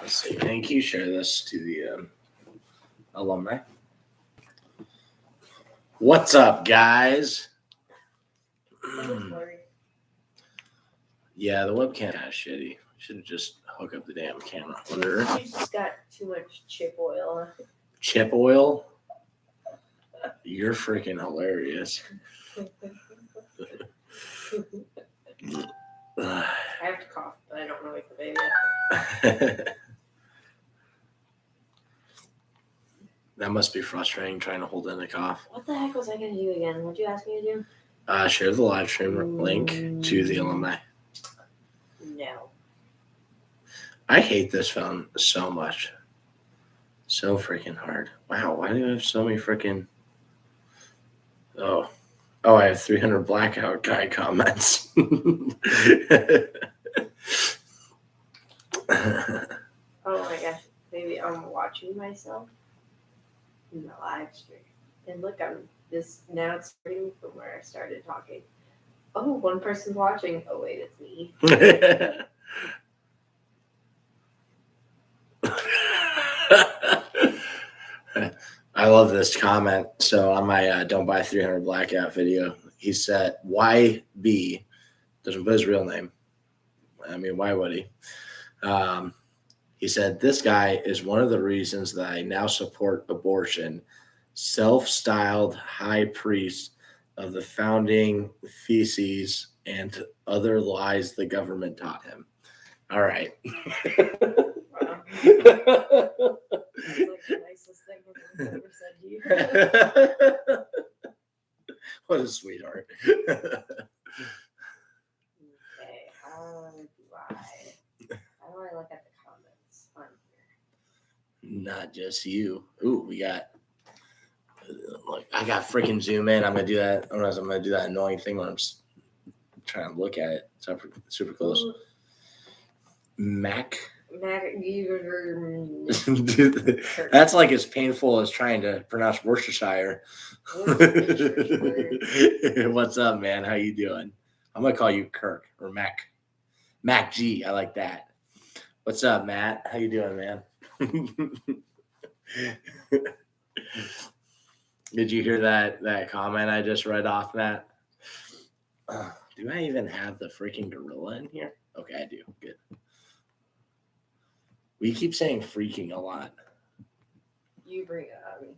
Let's see. And can you share this to the alumni? What's up, guys? Yeah, the webcam is shitty. Should have just hook up the damn camera. You just got too much chip oil. Chip oil? You're freaking hilarious. I have to cough, but I don't want to wake the baby up. That must be frustrating trying to hold in the cough. What the heck was I going to do again? What'd you ask me to do? Share the live stream link to the alumni. No. I hate this phone so much. So freaking hard. Wow, why do I have so many freaking... Oh, I have 300 blackout guy comments. Oh my gosh. Maybe I'm watching myself in the live stream. And look, now it's starting from where I started talking. Oh, one person's watching. Oh, wait, it's me. I love this comment. So on my Don't Buy 300 Blackout video, he said, YB, doesn't put his real name. I mean, why would he? He said, this guy is one of the reasons that I now support abortion. Self-styled high priest of the founding feces and other lies the government taught him. All right. Wow. That's like the nicest thing I've ever said to you. What a sweetheart. Okay, how do I look at the comments on here? Not just you. Ooh, we got... Like, I got freaking zoom in. I'm gonna do that. Otherwise, I'm gonna do that annoying thing when I'm trying to look at it. It's super close. Mac. That's like as painful as trying to pronounce Worcestershire. What's up, man? How you doing? I'm gonna call you Kirk or Mac. Mac G. I like that. What's up, Matt? How you doing, man? Did you hear that comment I just read off, Matt? Do I even have the freaking gorilla in here? Okay, I do. Good. We keep saying freaking a lot. You bring it on me.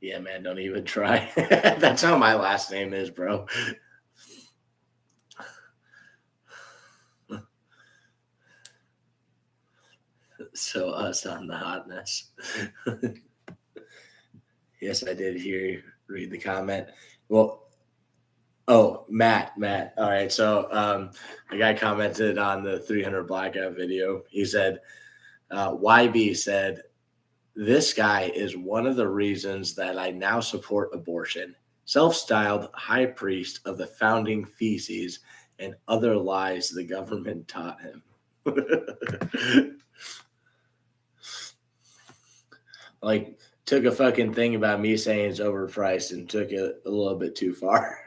Yeah, man, don't even try. That's how my last name is, bro. So us on the hotness. Yes, I did hear you read the comment. Well, Matt. All right. So a guy commented on the 300 Blackout video. He said, YB said, this guy is one of the reasons that I now support abortion. Self-styled high priest of the founding feces and other lies the government taught him. Like, took a fucking thing about me saying it's overpriced and took it a little bit too far.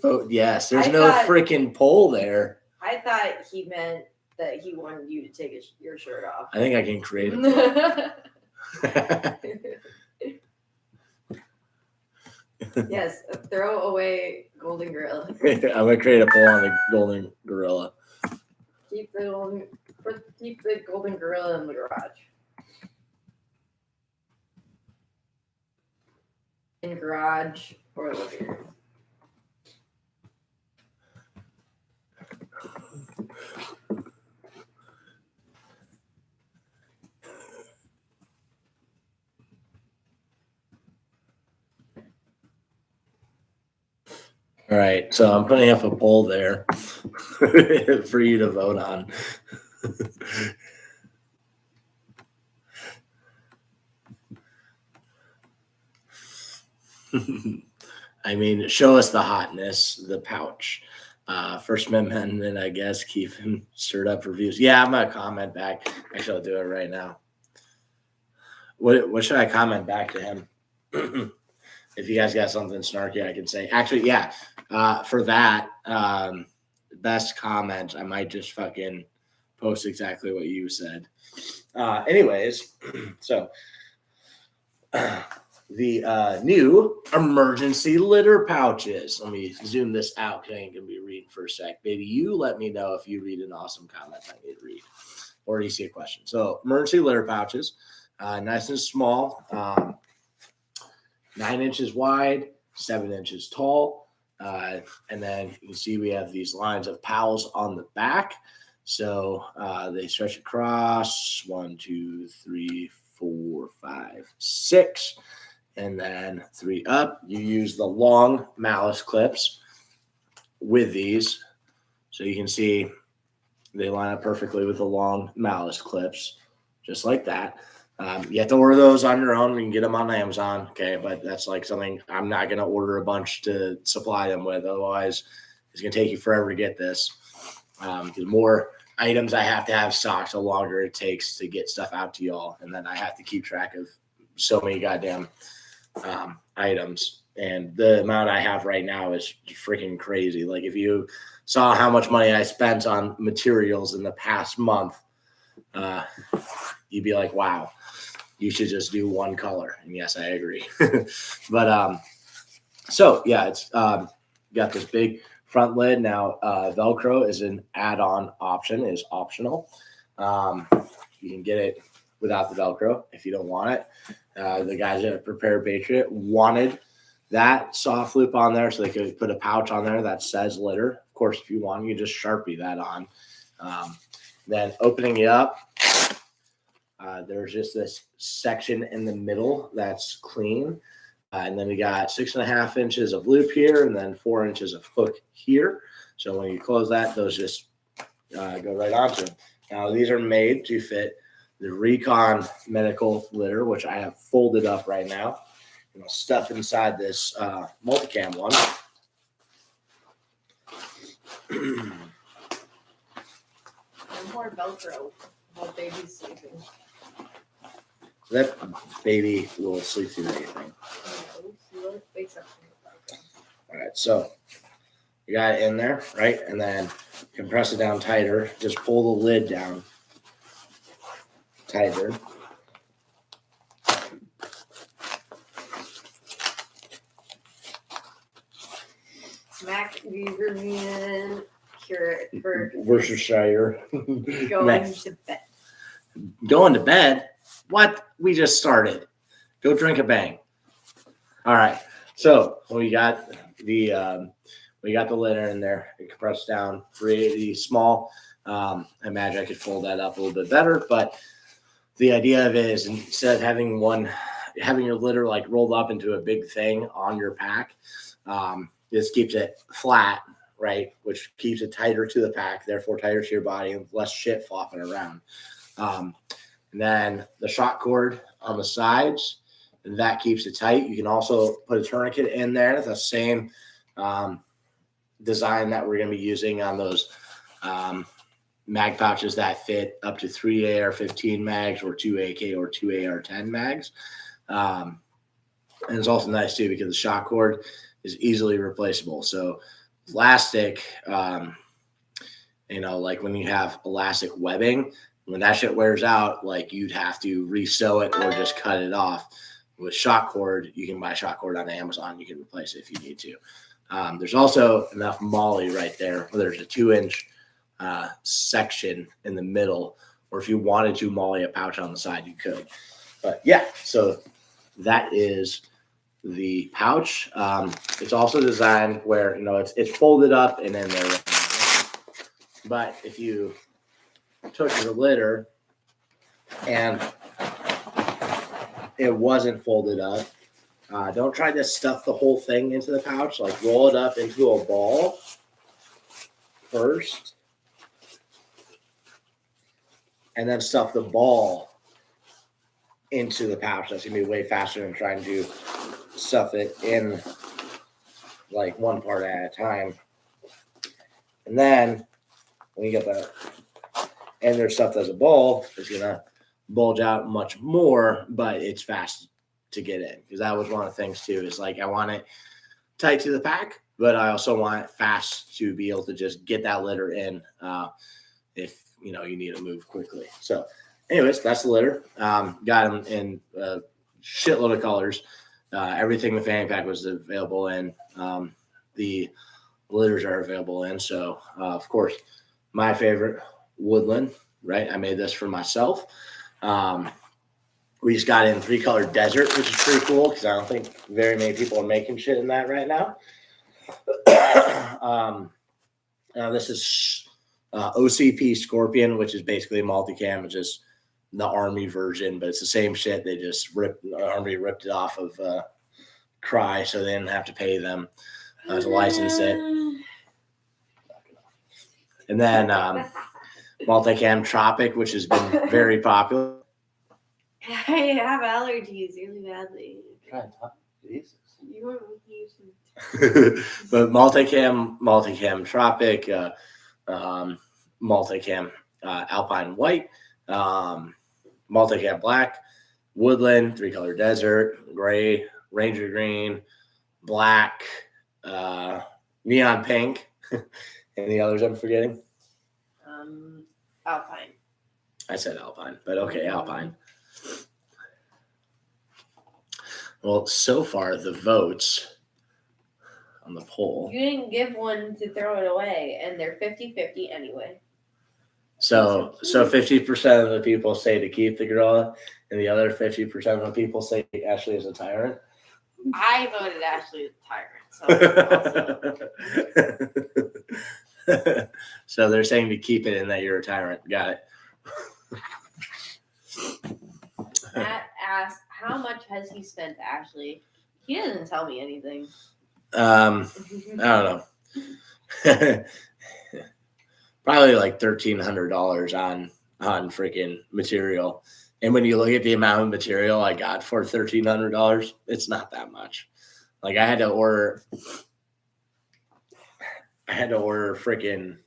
Oh, yes, there's no freaking poll there. I thought he meant that he wanted you to take your shirt off. I think I can create a poll. Yes, throw away Golden Gorilla. I'm going to create a poll on the Golden Gorilla. Keep the Golden Gorilla in the garage. In garage or living room. All right, so I'm putting up a poll there for you to vote on. I mean, show us the hotness, the pouch. First Amendment, I guess, keep him stirred up for views. Yeah, I'm going to comment back. Actually, I'll do it right now. What should I comment back to him? If you guys got something snarky, I can say. Actually, yeah, for that, best comment, I might just fucking post exactly what you said. Anyways, so the new emergency litter pouches. Let me zoom this out because I ain't gonna be reading for a sec. Baby, you let me know if you read an awesome comment I need to read or you see a question. So emergency litter pouches, nice and small, 9 inches wide, 7 inches tall. And then you can see we have these lines of pals on the back. So they stretch across 1, 2, 3, 4, 5, 6, and then 3 up. You use the long malice clips with these. So you can see they line up perfectly with the long malice clips, just like that. You have to order those on your own. You can get them on Amazon, okay? But that's like something I'm not going to order a bunch to supply them with. Otherwise, it's going to take you forever to get this. The more items I have to have stocked, the longer it takes to get stuff out to y'all. And then I have to keep track of so many goddamn items. And the amount I have right now is freaking crazy. Like if you saw how much money I spent on materials in the past month, you'd be like, wow, you should just do one color. And yes, I agree. But so yeah, it's got this big front lid. Now Velcro is an add-on option, is optional. You can get it without the Velcro if you don't want it. The guys at Prepare Patriot wanted that soft loop on there so they could put a pouch on there that says litter. Of course, if you want, you just Sharpie that on. Then opening it up, there's just this section in the middle that's clean. And then we got 6.5 inches of loop here and then 4 inches of hook here. So when you close that, those just go right onto them. Now, these are made to fit the Recon medical litter, which I have folded up right now. And I'll stuff inside this multicam one. And more Velcro while baby's sleeping. That baby will sleep through anything. All right, so you got it in there, right? And then compress it down tighter. Just pull the lid down tighter. Macrovian Curate Worcestershire. going to bed. Going to bed? What? We just started. Go drink a bang. All right. So we got the litter in there. It compressed down pretty small. I imagine I could fold that up a little bit better, but the idea of it is instead of having your litter like rolled up into a big thing on your pack, this keeps it flat, right? Which keeps it tighter to the pack, therefore tighter to your body and less shit flopping around. And then the shock cord on the sides, and that keeps it tight. You can also put a tourniquet in there, the same design that we're going to be using on those mag pouches that fit up to 3 AR-15 mags or 2 AK or 2 AR-10 mags. And it's also nice too because the shock cord is easily replaceable. So elastic, like when you have elastic webbing, when that shit wears out, like you'd have to re-sew it or just cut it off. With shock cord, you can buy shock cord on Amazon. You can replace it if you need to. There's also enough MOLLE right there. There's a 2-inch section in the middle, or if you wanted to MOLLE a pouch on the side, you could. But yeah, so that is the pouch. It's also designed where it's folded up and in there. But if you took the litter and it wasn't folded up, don't try to stuff the whole thing into the pouch. Like roll it up into a ball first and then stuff the ball into the pouch. That's gonna be way faster than trying to stuff it in like one part at a time. And then when you get that and there's stuff as a ball, it's gonna bulge out much more, but it's fast to get in. Because that was one of the things too, is like I want it tight to the pack, but I also want it fast to be able to just get that litter in if you need to move quickly. So anyways, that's the litter. Got them in a shitload of colors. Everything the fanny pack was available in, the litters are available in. So of course, my favorite, woodland, right? I made this for myself. We just got in 3-color desert, which is pretty cool because I don't think very many people are making shit in that right now. Now this is OCP Scorpion, which is basically multicam. It's just the Army version, but it's the same shit. They just the Army ripped it off of Cry, so they didn't have to pay them to license it. And then multicam Tropic, which has been very popular. I have allergies really badly. Jesus. You want me to But multicam Tropic, multicam Alpine White, multicam Black, Woodland, 3-color Desert, Gray, Ranger Green, Black, Neon Pink. Any others I'm forgetting? Alpine. I said Alpine, but okay, Alpine. Well, so far the votes on the poll. You didn't give one to throw it away, and they're 50-50 anyway. So 50% of the people say to keep the gorilla, and the other 50% of the people say Ashley is a tyrant. I voted Ashley the tyrant. So So they're saying to keep it and that you're a tyrant. Got it. Matt asked, "How much has he spent, Ashley?" He doesn't tell me anything. I don't know. Probably like $1,300 on freaking material. And when you look at the amount of material I got for $1,300, it's not that much. Like I had to order freaking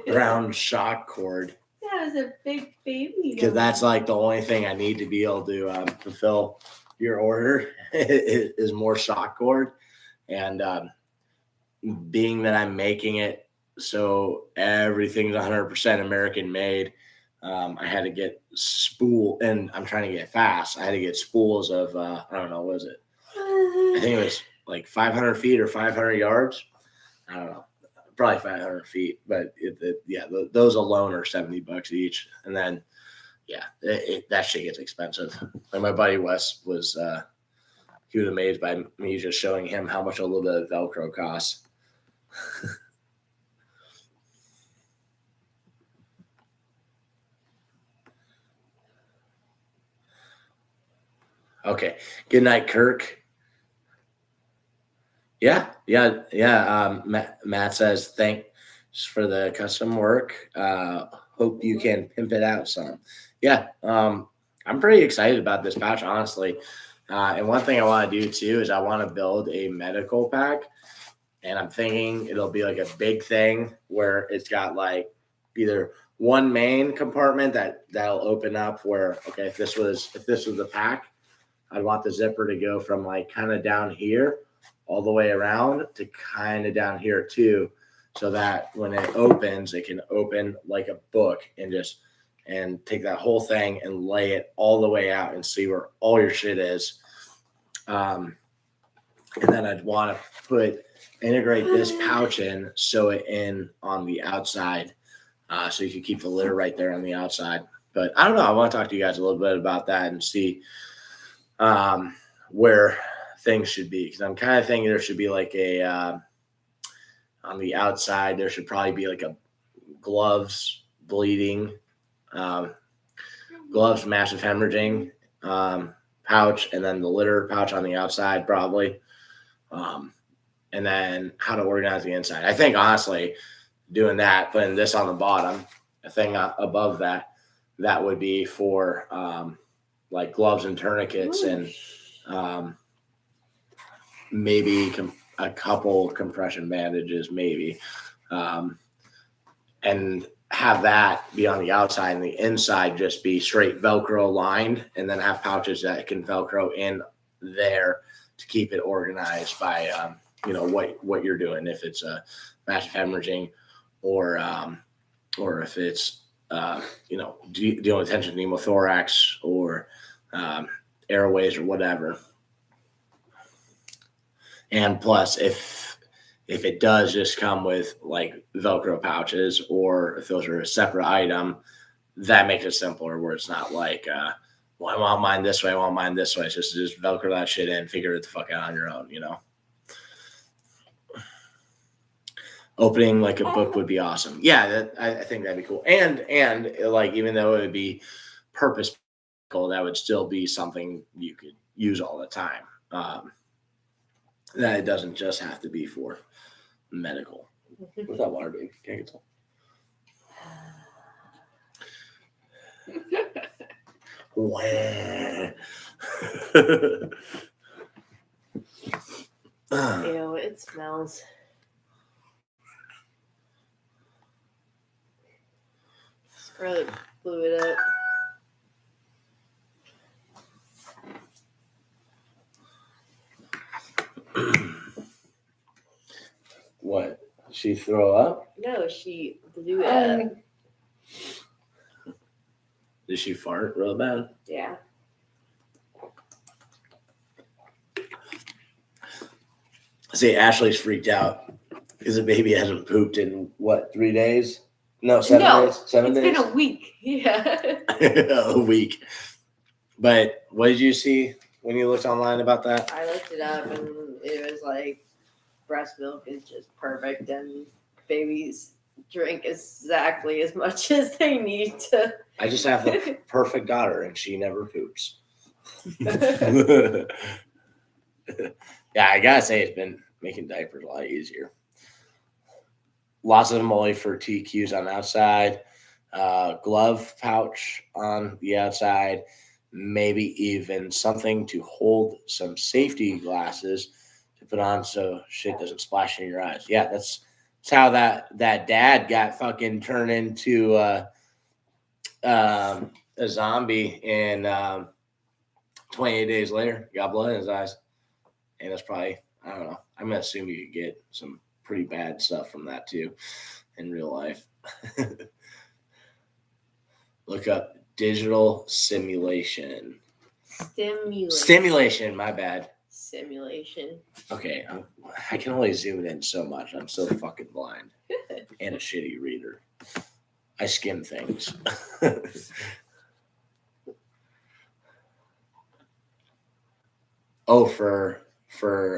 brown shock cord. That was a big baby. Because that's like the only thing I need to be able to fulfill your order is more shock cord. And being that I'm making it so everything's 100% American made, I had to get and I'm trying to get fast. I had to get spools of, I don't know, what was it? I think it was like 500 feet or 500 yards. I don't know. Probably 500 feet, but those alone are $70 each. And then, that shit gets expensive. Like my buddy Wes was, he was amazed by me just showing him how much a little bit of Velcro costs. Okay. Good night, Kirk. Yeah. Matt says, thanks for the custom work. Hope you can pimp it out some. Yeah. I'm pretty excited about this pouch, honestly. And one thing I want to do too is I want to build a medical pack. And I'm thinking it'll be like a big thing where it's got like either one main compartment that'll open up where, okay, if this was the pack, I'd want the zipper to go from like kind of down here all the way around to kind of down here too, so that when it opens, it can open like a book and take that whole thing and lay it all the way out and see where all your shit is. And then I'd want to integrate this pouch in, sew it in on the outside, so you can keep the litter right there on the outside. But I don't know. I want to talk to you guys a little bit about that and see where things should be, because I'm kind of thinking there should be like a on the outside there should probably be like a gloves bleeding, gloves massive hemorrhaging pouch, and then the litter pouch on the outside probably, and then how to organize the inside. I think honestly doing that, putting this on the bottom, a thing above that would be for like gloves and tourniquets and maybe a couple compression bandages, maybe, and have that be on the outside and the inside just be straight Velcro lined, and then have pouches that can Velcro in there to keep it organized by what you're doing, if it's a massive hemorrhaging or if it's dealing with tension pneumothorax or airways or whatever. And plus, if it does just come with like Velcro pouches, or if those are a separate item, that makes it simpler, where it's not like, well, I want mine this way, I want mine this way. It's just Velcro that shit in, figure it the fuck out on your own, Opening like a book would be awesome. Yeah, I think that'd be cool. And like, even though it would be purposeful, that would still be something you could use all the time. That it doesn't just have to be for medical. What's that water, baby? Can't get Ew, it smells. Really blew it up. What? She throw up? No, she blew it up. Did she fart real bad? Yeah. See, Ashley's freaked out because the baby hasn't pooped in 3 days? No, 7 days. 7 days. It's been a week. Yeah. A week. But what did you see when you looked online about that? I looked it up and it was like breast milk is just perfect and babies drink exactly as much as they need to. I just have the perfect daughter and she never poops. Yeah, I gotta say it's been making diapers a lot easier. Lots of them only for TQs on the outside, glove pouch on the outside, maybe even something to hold some safety glasses to put on so shit doesn't splash in your eyes. Yeah, that's how that dad got fucking turned into a zombie, and 28 days later got blood in his eyes. And that's probably, I don't know, I'm gonna assume you could get some pretty bad stuff from that too in real life. Look up digital simulation. Stimulation, my bad. Simulation. Okay, I can only zoom it in so much. I'm so fucking blind and a shitty reader. I skim things. Oh, for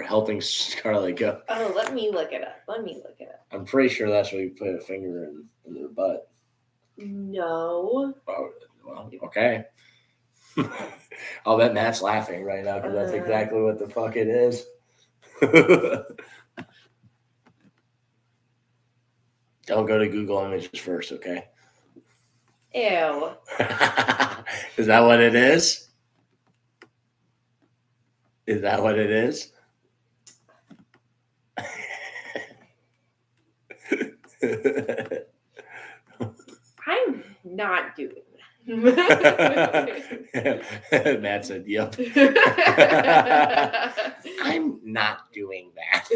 helping Scarlett go. Oh, let me look it up. I'm pretty sure that's where you put a finger in their butt. No. Oh, well, okay. I'll bet Matt's laughing right now because that's exactly what the fuck it is. Don't go to Google Images first, okay? Ew. Is that what it is? Is that what it is? I'm not doing that. Matt said, yep. I'm not doing that.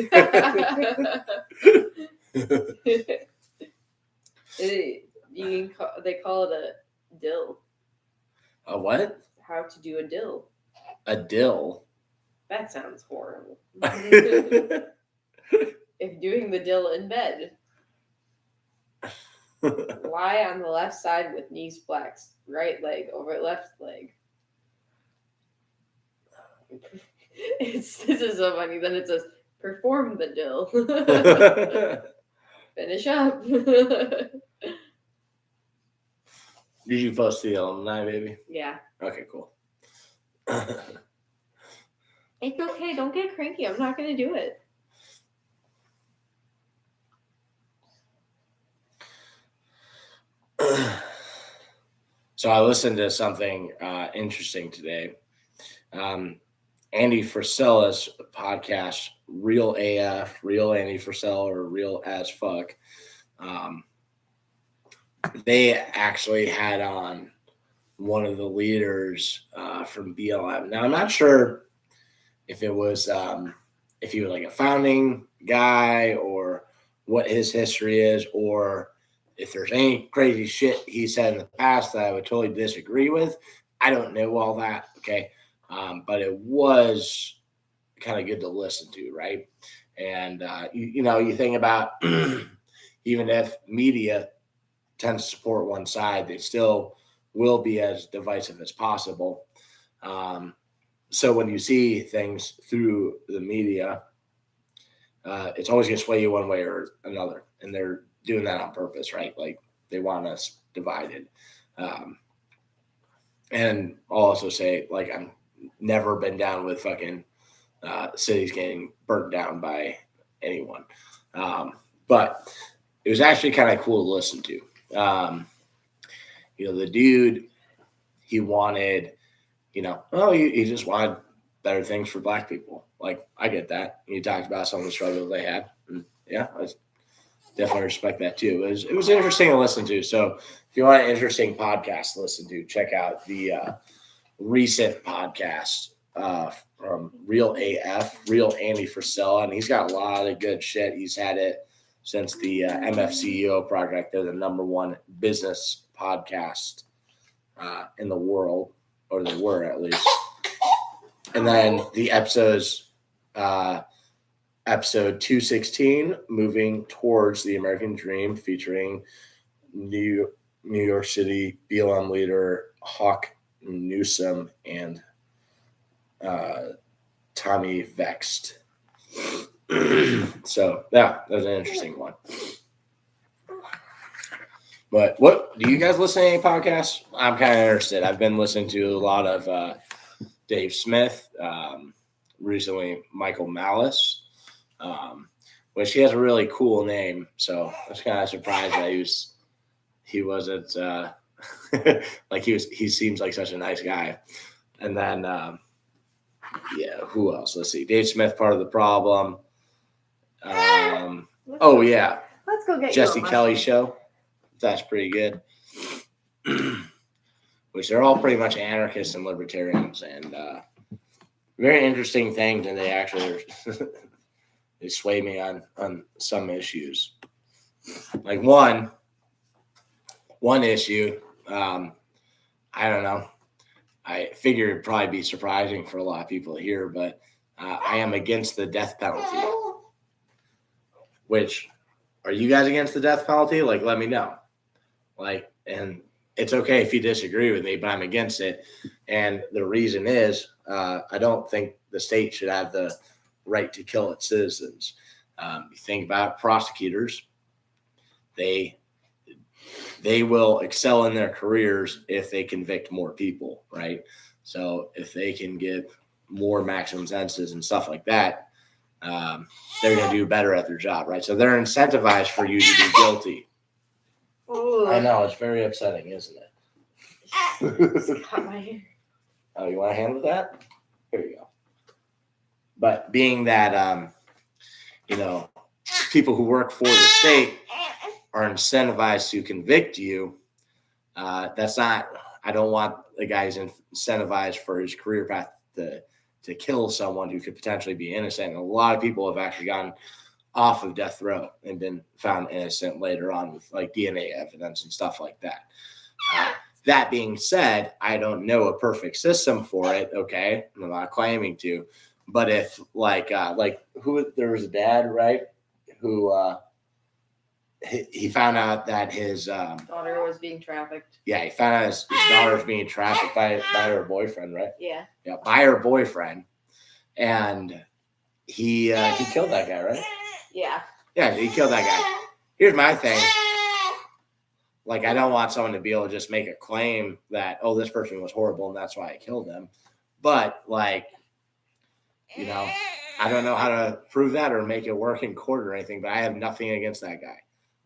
They call it a dill. A what? How to do a dill. A dill? That sounds horrible. If doing the dill in bed. Lie on the left side with knees flexed. Right leg over left leg. This is so funny. Then it says, perform the dill. Finish up. Did you post the alumni, baby? Yeah. Okay, cool. It's okay. Don't get cranky. I'm not going to do it. So I listened to something interesting today. Andy Frisella's podcast, Real AF, Real Andy Frisella, or Real as Fuck. They actually had on one of the leaders from BLM. Now, I'm not sure if it was if he was like a founding guy or what his history is, or if there's any crazy shit he said in the past that I would totally disagree with. I don't know all that, okay? But it was kind of good to listen to, right? And, you think about even if media tends to support one side, they still will be as divisive as possible. So when you see things through the media, it's always going to sway you one way or another. And they're doing that on purpose, right? Like they want us divided. And I'll also say, like, I've never been down with fucking cities getting burnt down by anyone. But it was actually kind of cool to listen to. The dude, he wanted, he just wanted better things for Black people. Like, I get that. He talked about some of the struggles they had. And yeah, I definitely respect that too. It was interesting to listen to. So if you want an interesting podcast to listen to, check out the recent podcast from Real Andy Frisella. And he's got a lot of good shit. He's had it since the MFCEO project. They're the number one business podcast in the world, or they were at least. And then the episodes, episode 216, Moving Towards the American Dream, featuring New York City BLM leader Hawk Newsom and Tommy Vext. So yeah, that was an interesting one. But what do you guys listen to any podcasts? I'm kind of interested. I've been listening to a lot of Dave Smith, recently Michael Malice, which he has a really cool name. So I was kind of surprised that he wasn't like he seems like such a nice guy. And then who else? Let's see. Dave Smith, Part of the Problem. Let's go get Jesse Kelly show. That's pretty good. Which they're all pretty much anarchists and libertarians, and very interesting things, and they actually they sway me on some issues. Like one issue, I don't know. I figure it'd probably be surprising for a lot of people to hear, but I am against the death penalty. Which, are you guys against the death penalty? Like, let me know. Like, and it's okay if you disagree with me, but I'm against it. And the reason is, I don't think the state should have the right to kill its citizens. You think about prosecutors, they will excel in their careers if they convict more people, right? So if they can get more maximum sentences and stuff like that, they're going to do better at their job, right? So they're incentivized for you to be guilty. Ooh. I know, it's very upsetting, isn't it? It's got my hair. Oh, you want a hand with that? Here you go. But being that, people who work for the state are incentivized to convict you, that's not, I don't want the guy who's incentivized for his career path to kill someone who could potentially be innocent. And a lot of people have actually gotten off of death row and been found innocent later on with like DNA evidence and stuff like that. That being said, I don't know a perfect system for it. Okay. I'm not claiming to, but if there was a dad, right? Who, he found out that his daughter was being trafficked. Yeah, he found out his daughter was being trafficked by her boyfriend, right? Yeah. Yeah, by her boyfriend. And he killed that guy, right? Yeah. Yeah, he killed that guy. Here's my thing. Like, I don't want someone to be able to just make a claim that, oh, this person was horrible and that's why I killed them. But, like, I don't know how to prove that or make it work in court or anything, but I have nothing against that guy.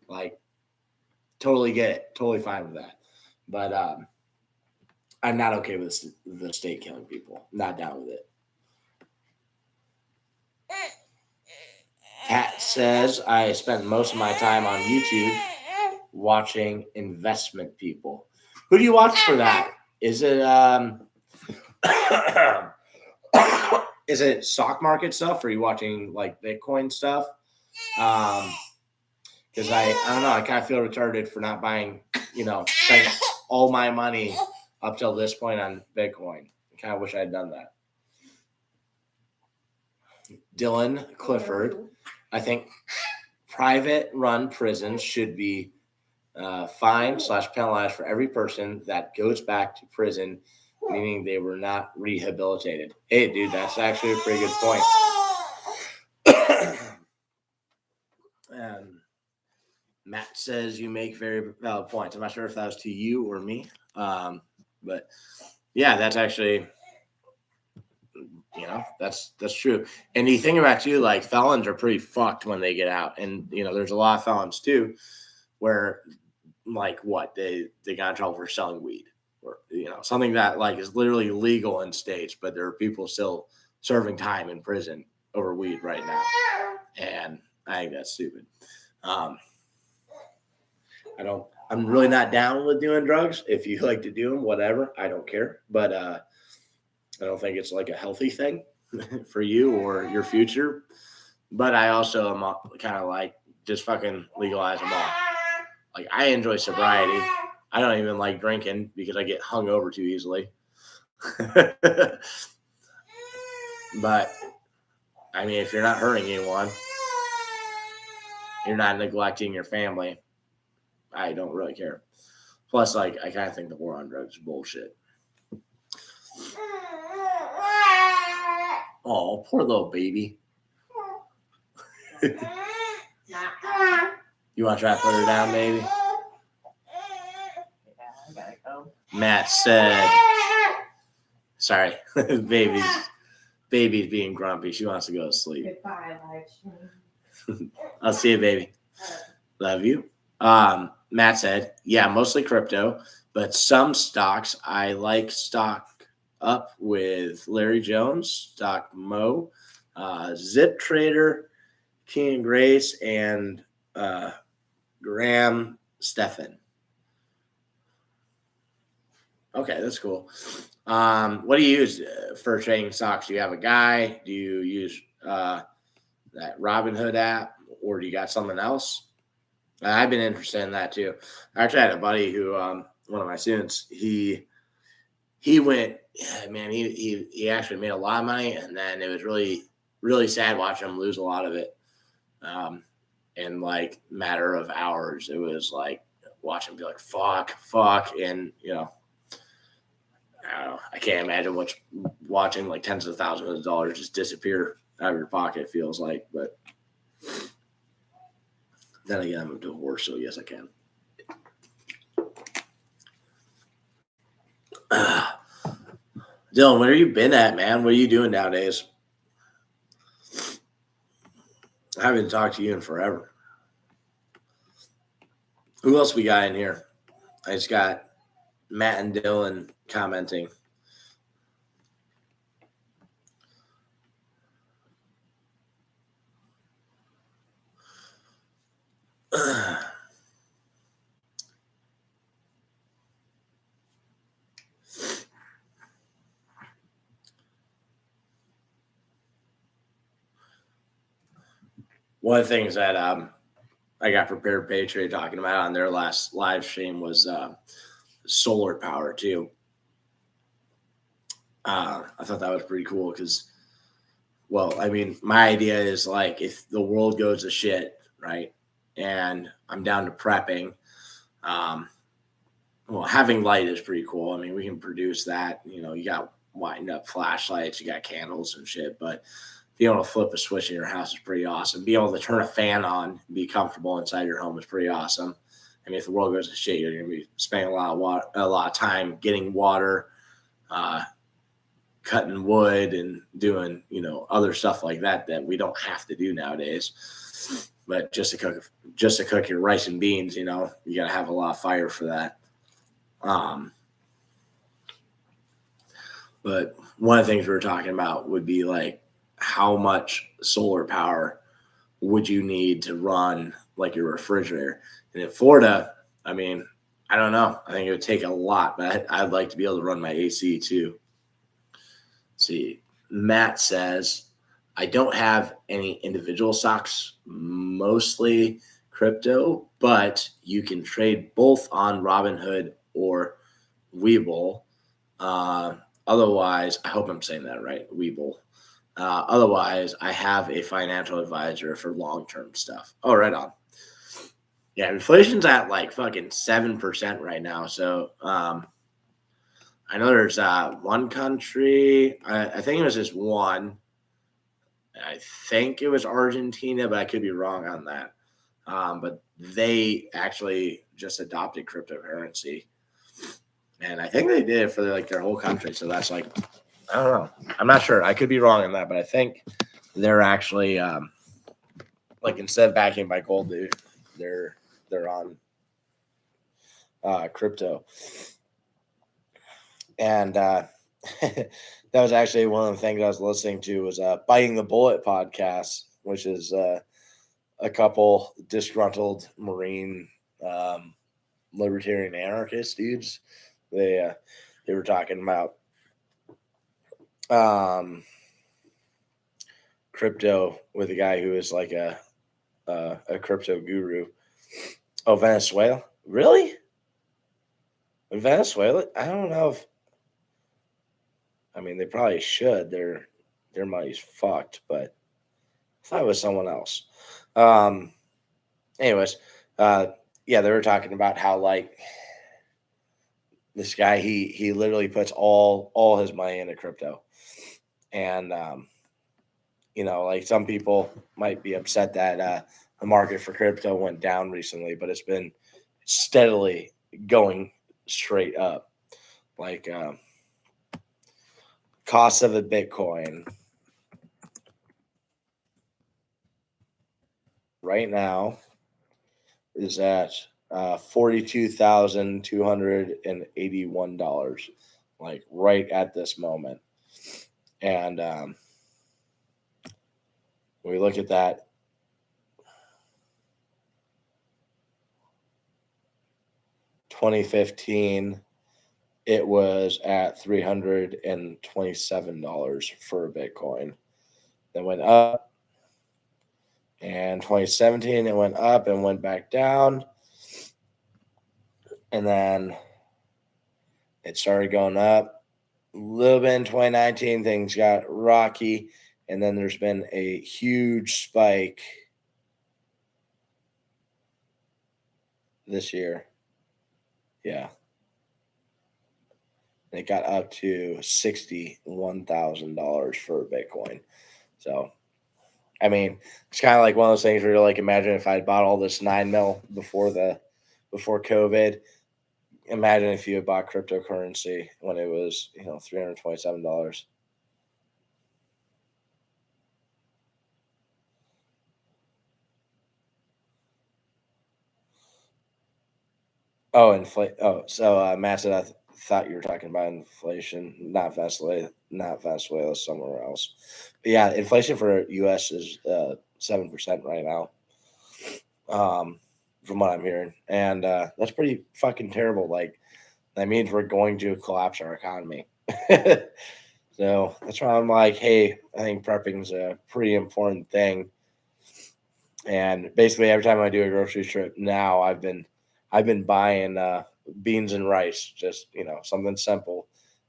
Like, totally get it. Totally fine with that. But I'm not okay with the state killing people. Not down with it. Kat says, I spend most of my time on YouTube watching investment people. Who do you watch for that? Is it Is it stock market stuff, or are you watching like Bitcoin stuff? Because I don't know, I kind of feel retarded for not buying, spending all my money up till this point on Bitcoin. I kind of wish I had done that. Dylan Clifford, I think private run prisons should be fined/penalized for every person that goes back to prison, meaning they were not rehabilitated. Hey, dude, that's actually a pretty good point. Matt says you make very valid points. I'm not sure if that was to you or me, but yeah, that's actually, that's true. And you think about too, like felons are pretty fucked when they get out, and there's a lot of felons too, where like they got in trouble for selling weed, or something that like is literally legal in states, but there are people still serving time in prison over weed right now, and I think that's stupid. I'm really not down with doing drugs. If you like to do them, whatever, I don't care. But I don't think it's like a healthy thing for you or your future. But I also am kind of like, just fucking legalize them all. Like, I enjoy sobriety. I don't even like drinking because I get hungover too easily. But I mean, if you're not hurting anyone, you're not neglecting your family, I don't really care. Plus, like, I kind of think the war on drugs is bullshit. Oh, poor little baby. You want to try to put her down, baby? Yeah, I gotta go. Matt said, sorry, baby's being grumpy. She wants to go to sleep. Goodbye, Livestream. I'll see you, baby. Love you. Matt said, yeah, mostly crypto, but some stocks. I like Stock Up with Larry Jones, Stock Mo, Zip Trader, King Grace, and Graham Stephan. Okay, that's cool. What do you use for trading stocks? Do you have a guy? Do you use that Robinhood app, or do you got something else? I've been interested in that too. I actually had a buddy who, one of my students, he went, man, he actually made a lot of money, and then it was really, really sad watching him lose a lot of it. In like matter of hours, it was like watching him be like, fuck. And, I don't know. I can't imagine watching like tens of thousands of dollars just disappear out of your pocket feels like, but then again, I'm divorced, so yes, I can. Dylan, where have you been at, man? What are you doing nowadays? I haven't talked to you in forever. Who else we got in here? I just got Matt and Dylan commenting. One of the things that I got Prepared Patriot talking about on their last live stream was solar power too. I thought that was pretty cool because, well, I mean, my idea is like if the world goes to shit, right, and I'm down to prepping, well, having light is pretty cool. I mean, we can produce that. You got wind up flashlights, you got candles and shit, but being able to flip a switch in your house is pretty awesome. Being able to turn a fan on and be comfortable inside your home is pretty awesome. I mean, if the world goes to shit, you're going to be spending a lot of time getting water, cutting wood, and doing other stuff like that we don't have to do nowadays. But just to cook your rice and beans, you got to have a lot of fire for that. But one of the things we were talking about would be like, how much solar power would you need to run like your refrigerator? And in Florida, I mean, I don't know. I think it would take a lot, but I'd like to be able to run my AC too. See, Matt says, I don't have any individual stocks, mostly crypto, but you can trade both on Robinhood or Webull. Otherwise, I hope I'm saying that right, Webull. Otherwise, I have a financial advisor for long-term stuff. Oh, right on. Yeah, inflation's at like fucking 7% right now. So I know there's one country, I think it was just one. I think it was Argentina, but I could be wrong on that. But they actually just adopted cryptocurrency. And I think they did it for their whole country. So that's like, I don't know. I'm not sure. I could be wrong on that, but I think they're actually instead of backing by gold, they're on crypto. And that was actually one of the things I was listening to was Biting the Bullet podcast, which is a couple disgruntled Marine libertarian anarchist dudes. They were talking about crypto with a guy who is like a crypto guru. Oh, Venezuela? Really? In Venezuela? I don't know if. I mean, they probably should. Their money's fucked, but I thought it was someone else. Anyways, yeah, they were talking about how like this guy he literally puts all his money into crypto, and like some people might be upset that the market for crypto went down recently, but it's been steadily going straight up. Like cost of a Bitcoin right now is at $42,281, like right at this moment. And when we look at that, $2015, it was at $327 for a Bitcoin. Then went up. And 2017, it went up and went back down. And then it started going up. A little bit in 2019, things got rocky. And then there's been a huge spike this year. Yeah. It got up to $61,000 for a Bitcoin. So, I mean, it's kind of like one of those things where you're like, imagine if I had bought all this 9 mil before COVID. Imagine if you had bought cryptocurrency when it was, $327. Oh, so Matt said I thought you were talking about inflation, not Venezuela, somewhere else. But yeah, inflation for U.S. is 7% right now, from what I'm hearing, and that's pretty fucking terrible. Like that means we're going to collapse our economy. So that's why I'm like, hey, I think prepping is a pretty important thing. And basically, every time I do a grocery trip now, I've been buying beans and rice, just something simple,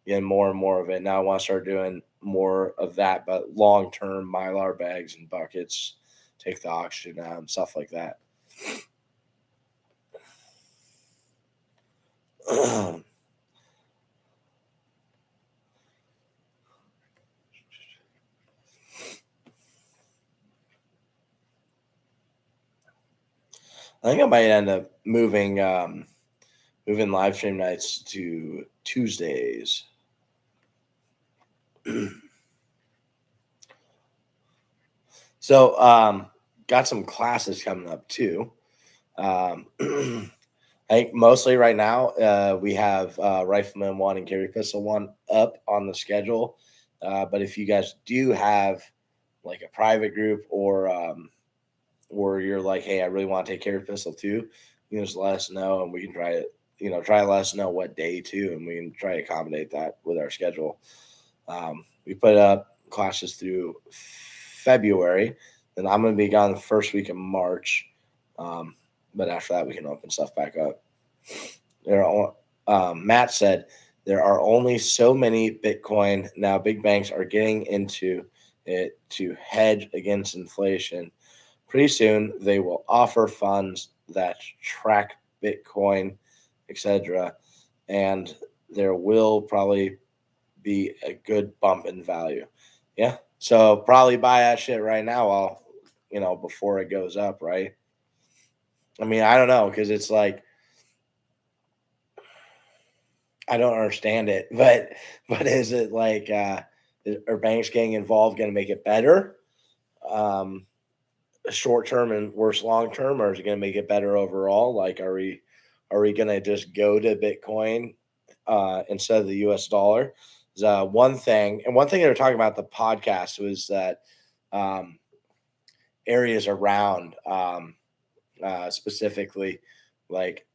getting more and more of it. Now I want to start doing more of that, but long-term Mylar bags and buckets, take the oxygen out and stuff like that. I think I might end up moving live stream nights to Tuesdays. So got some classes coming up too. I think mostly right now we have Rifleman 1 and Carry Pistol 1 up on the schedule. But if you guys do have like a private group or you're like, hey, I really want to take Carry Pistol too, you can just let us know and we can try it. Try to let us know what day too, and we can try to accommodate that with our schedule. We put up classes through February. Then I'm going to be gone the first week of March. But after that, we can open stuff back up. Matt said, there are only so many Bitcoin. Now big banks are getting into it to hedge against inflation. Pretty soon, they will offer funds that track Bitcoin, etc. And there will probably be a good bump in value. Yeah. So probably buy that shit right now while, before it goes up, right? I mean, I don't know, because it's like, I don't understand it, but is it like, are banks getting involved going to make it better? Short term and worse long term, or is it going to make it better overall? Like, are we going to just go to Bitcoin instead of the US dollar? One thing they were talking about the podcast was that areas around specifically like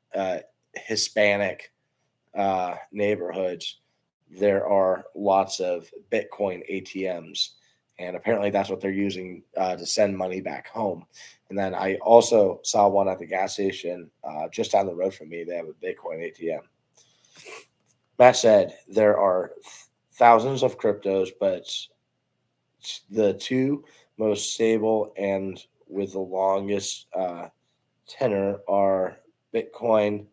Hispanic neighborhoods, there are lots of Bitcoin ATMs. And apparently that's what they're using to send money back home. And then I also saw one at the gas station just down the road from me. They have a Bitcoin ATM. Matt said there are thousands of cryptos, but the two most stable and with the longest tenor are Bitcoin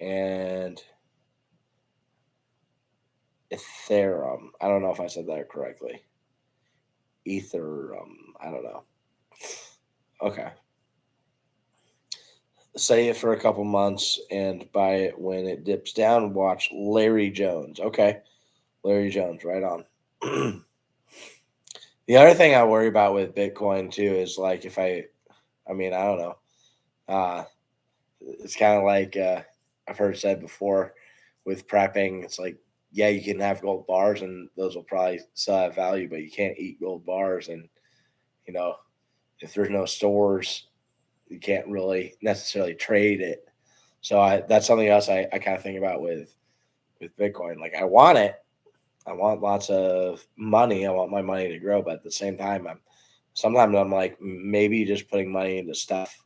and Ethereum. I don't know if I said that correctly. Ethereum. I don't know. Okay. Say it for a couple months and buy it when it dips down. Watch Larry Jones. Okay. Larry Jones, right on. The other thing I worry about with Bitcoin too is like I don't know. It's kind of like I've heard said before with prepping. It's like, yeah, you can have gold bars and those will probably still have value, but you can't eat gold bars. And, if there's no stores, you can't really necessarily trade it. So that's something else I kind of think about with Bitcoin. Like, I want it. I want lots of money. I want my money to grow. But at the same time, sometimes I'm like, maybe just putting money into stuff,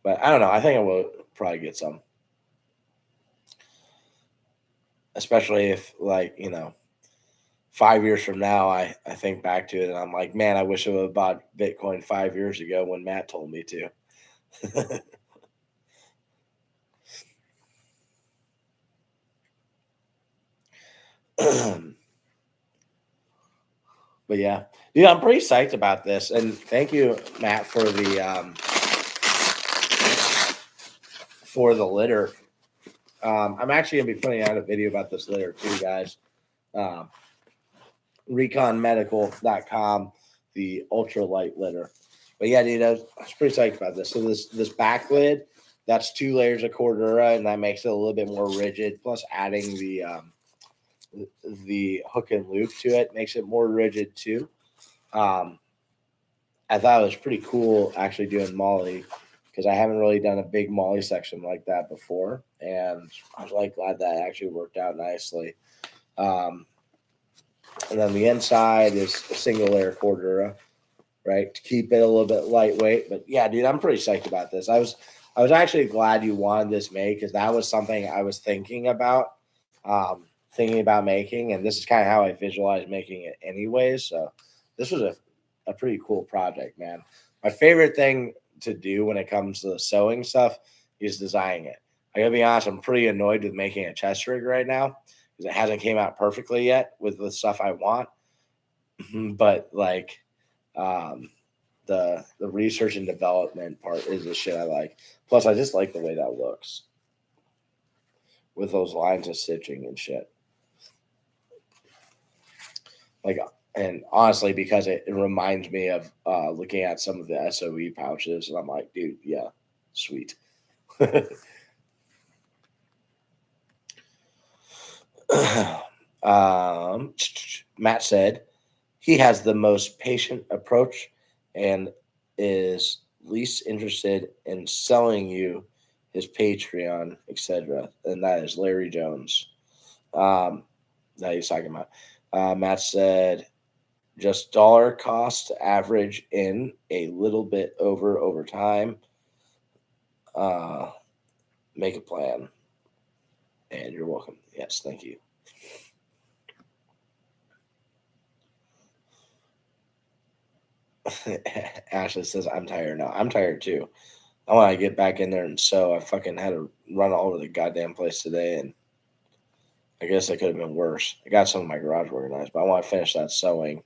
But I don't know. I think I will probably get some. Especially if, 5 years from now, I think back to it and I'm like, man, I wish I would have bought Bitcoin 5 years ago when Matt told me to. But yeah, dude, I'm pretty psyched about this. And thank you, Matt, for the litter. I'm actually going to be putting out a video about this litter too, guys. Reconmedical.com, the Ultralight Litter. But yeah, dude, I was pretty psyched about this. So this back lid, that's 2 layers of Cordura, and that makes it a little bit more rigid. Plus adding the hook and loop to it makes it more rigid too. I thought it was pretty cool actually doing Molly, because I haven't really done a big Molly section like that before, and I was like glad that actually worked out nicely. And then the inside is a single layer Cordura, right, to keep it a little bit lightweight. But yeah, dude, I'm pretty psyched about this. I was actually glad you wanted this made, because that was something I was thinking about making, and this is kind of how I visualized making it anyways. So this was a pretty cool project, man. My favorite thing to do when it comes to the sewing stuff is designing it. I gotta be honest, I'm pretty annoyed with making a chest rig right now because it hasn't came out perfectly yet with the stuff I want. But the research and development part is the shit I like. Plus, I just like the way that looks with those lines of stitching and shit. And honestly, because it reminds me of looking at some of the SOE pouches, and I'm like, dude, yeah, sweet. Matt said he has the most patient approach and is least interested in selling you his Patreon, etc. And that is Larry Jones. That he's talking about. Matt said, just dollar cost average in a little bit over time. Make a plan. And you're welcome. Yes, thank you. Ashley says, I'm tired now. I'm tired too. I want to get back in there and sew. I fucking had to run all over the goddamn place today, and I guess it could have been worse. I got some of my garage organized, but I want to finish that sewing.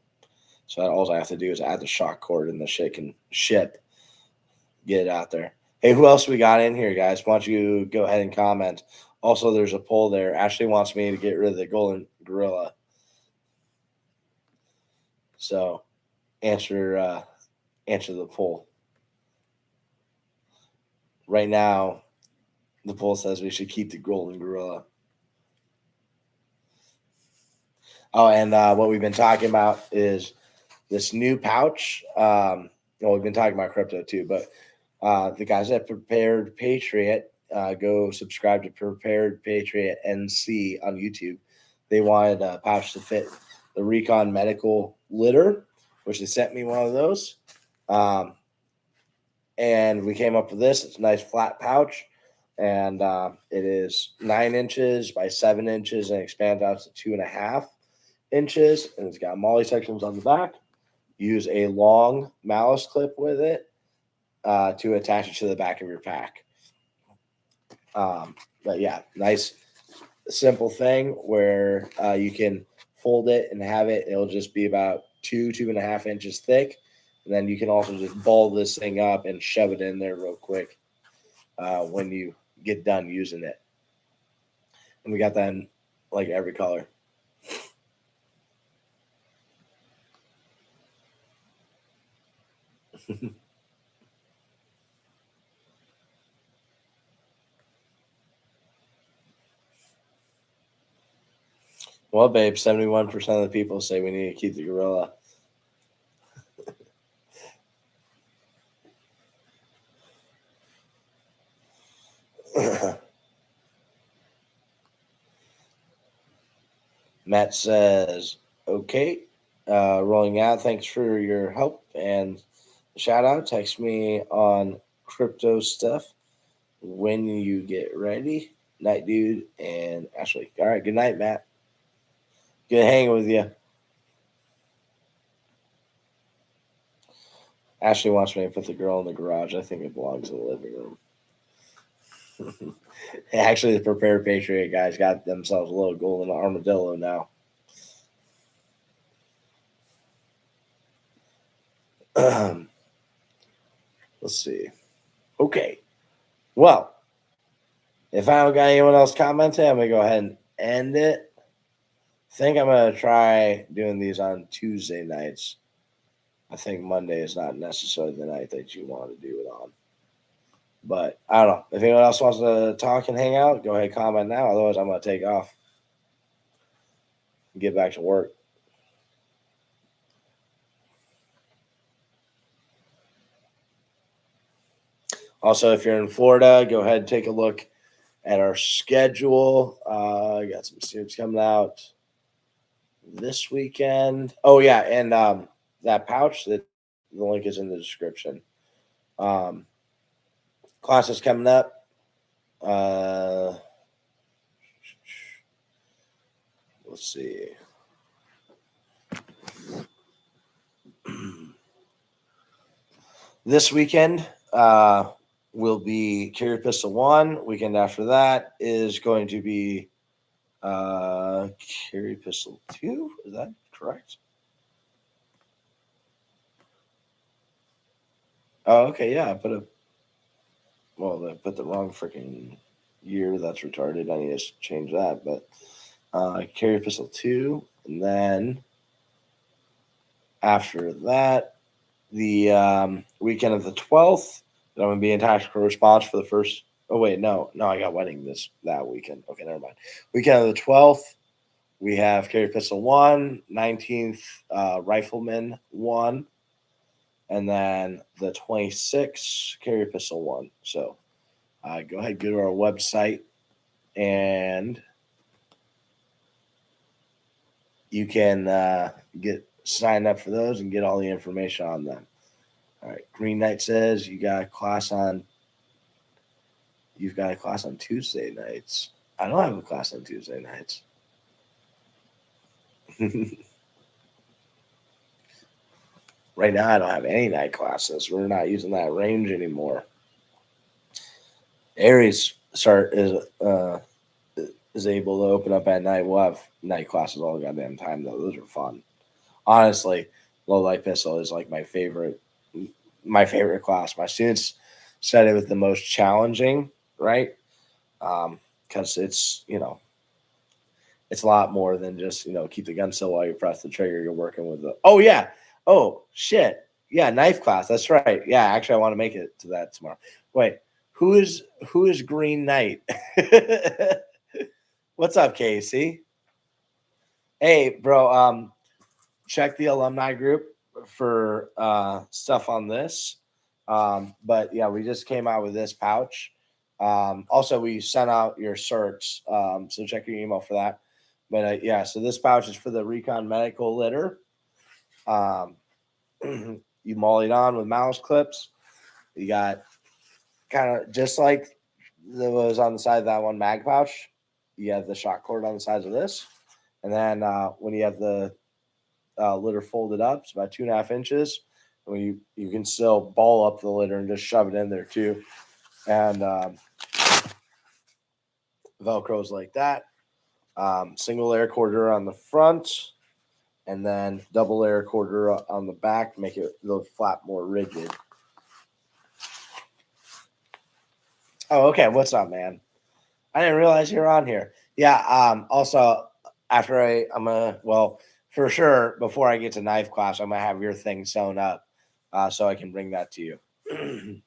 So that all I have to do is add the shock cord and the shit can ship. Get it out there. Hey, who else we got in here, guys? Why don't you go ahead and comment? Also, there's a poll there. Ashley wants me to get rid of the golden gorilla. So answer the poll. Right now, the poll says we should keep the golden gorilla. Oh, and what we've been talking about is this new pouch. Well, we've been talking about crypto too, but the guys at Prepared Patriot, go subscribe to Prepared Patriot NC on YouTube. They wanted a pouch to fit the Recon Medical Litter, which they sent me one of those. And we came up with this. It's a nice flat pouch, and it is 9 inches by 7 inches and expands out to 2.5 inches. And it's got MOLLE sections on the back. Use a long malice clip with it to attach it to the back of your pack. But yeah, nice, simple thing where you can fold it and have it. It'll just be about 2.5 inches thick. And then you can also just ball this thing up and shove it in there real quick when you get done using it. And we got that in like every color. Well, babe, 71% of the people say we need to keep the gorilla. Matt says, okay, rolling out. Thanks for your help and shout out. Text me on crypto stuff when you get ready. Night, dude, and Ashley. All right, good night, Matt. Good hanging with you. Ashley wants me to put the girl in the garage. I think it belongs in the living room. Actually, the Prepared Patriot guys got themselves a little golden armadillo now. Let's see. Okay. Well, if I don't got anyone else commenting, I'm going to go ahead and end it. I think I'm going to try doing these on Tuesday nights. I think Monday is not necessarily the night that you want to do it on. But I don't know. If anyone else wants to talk and hang out, go ahead and comment now. Otherwise, I'm going to take off and get back to work. Also, if you're in Florida, go ahead and take a look at our schedule. I got some students coming out this weekend. Oh, yeah, and that pouch, that the link is in the description. Classes coming up. Let's see. This weekend will be Carry Pistol 1. Weekend after that is going to be Carry Pistol 2. Is that correct? Oh, okay, yeah. I put the wrong freaking year. That's retarded. I need to change that. But Carry Pistol 2. And then after that, the weekend of the 12th, I'm going to be in tactical response for the first. Oh, wait, no, I got wedding that weekend. Okay, never mind. Weekend of the 12th, we have Carry Pistol 1, 19th Rifleman 1, and then the 26th Carry Pistol 1. So go ahead, go to our website, and you can get signed up for those and get all the information on them. All right. Green Knight says you've got a class on Tuesday nights. I don't have a class on Tuesday nights. Right now, I don't have any night classes. We're not using that range anymore. Aries is able to open up at night. We'll have night classes all the goddamn time, though. Those are fun. Honestly, low light pistol is like my favorite class. My students said it was the most challenging, right? Because it's it's a lot more than just keep the gun still while you press the trigger. You're working with the shit. Yeah, knife class. That's right. Yeah, actually, I want to make it to that tomorrow. Wait, who is Green Knight? What's up, Casey? Hey, bro. Check the alumni group for stuff on this. But yeah, we just came out with this pouch. Also, we sent out your certs. So check your email for that. But yeah, so this pouch is for the Recon Medical Litter. You molly it on with mouse clips. You got kind of just like that was on the side of that one mag pouch. You have the shot cord on the sides of this, and then when you have the litter folded up, it's about 2.5 inches. When you can still ball up the litter and just shove it in there too, and Velcros like that. Single layer quarter on the front, and then double layer quarter on the back, make it the flap more rigid. Oh, okay. What's up, man? I didn't realize you were on here. Yeah. Also, after for sure, before I get to knife class, I'm gonna have your thing sewn up, so I can bring that to you. I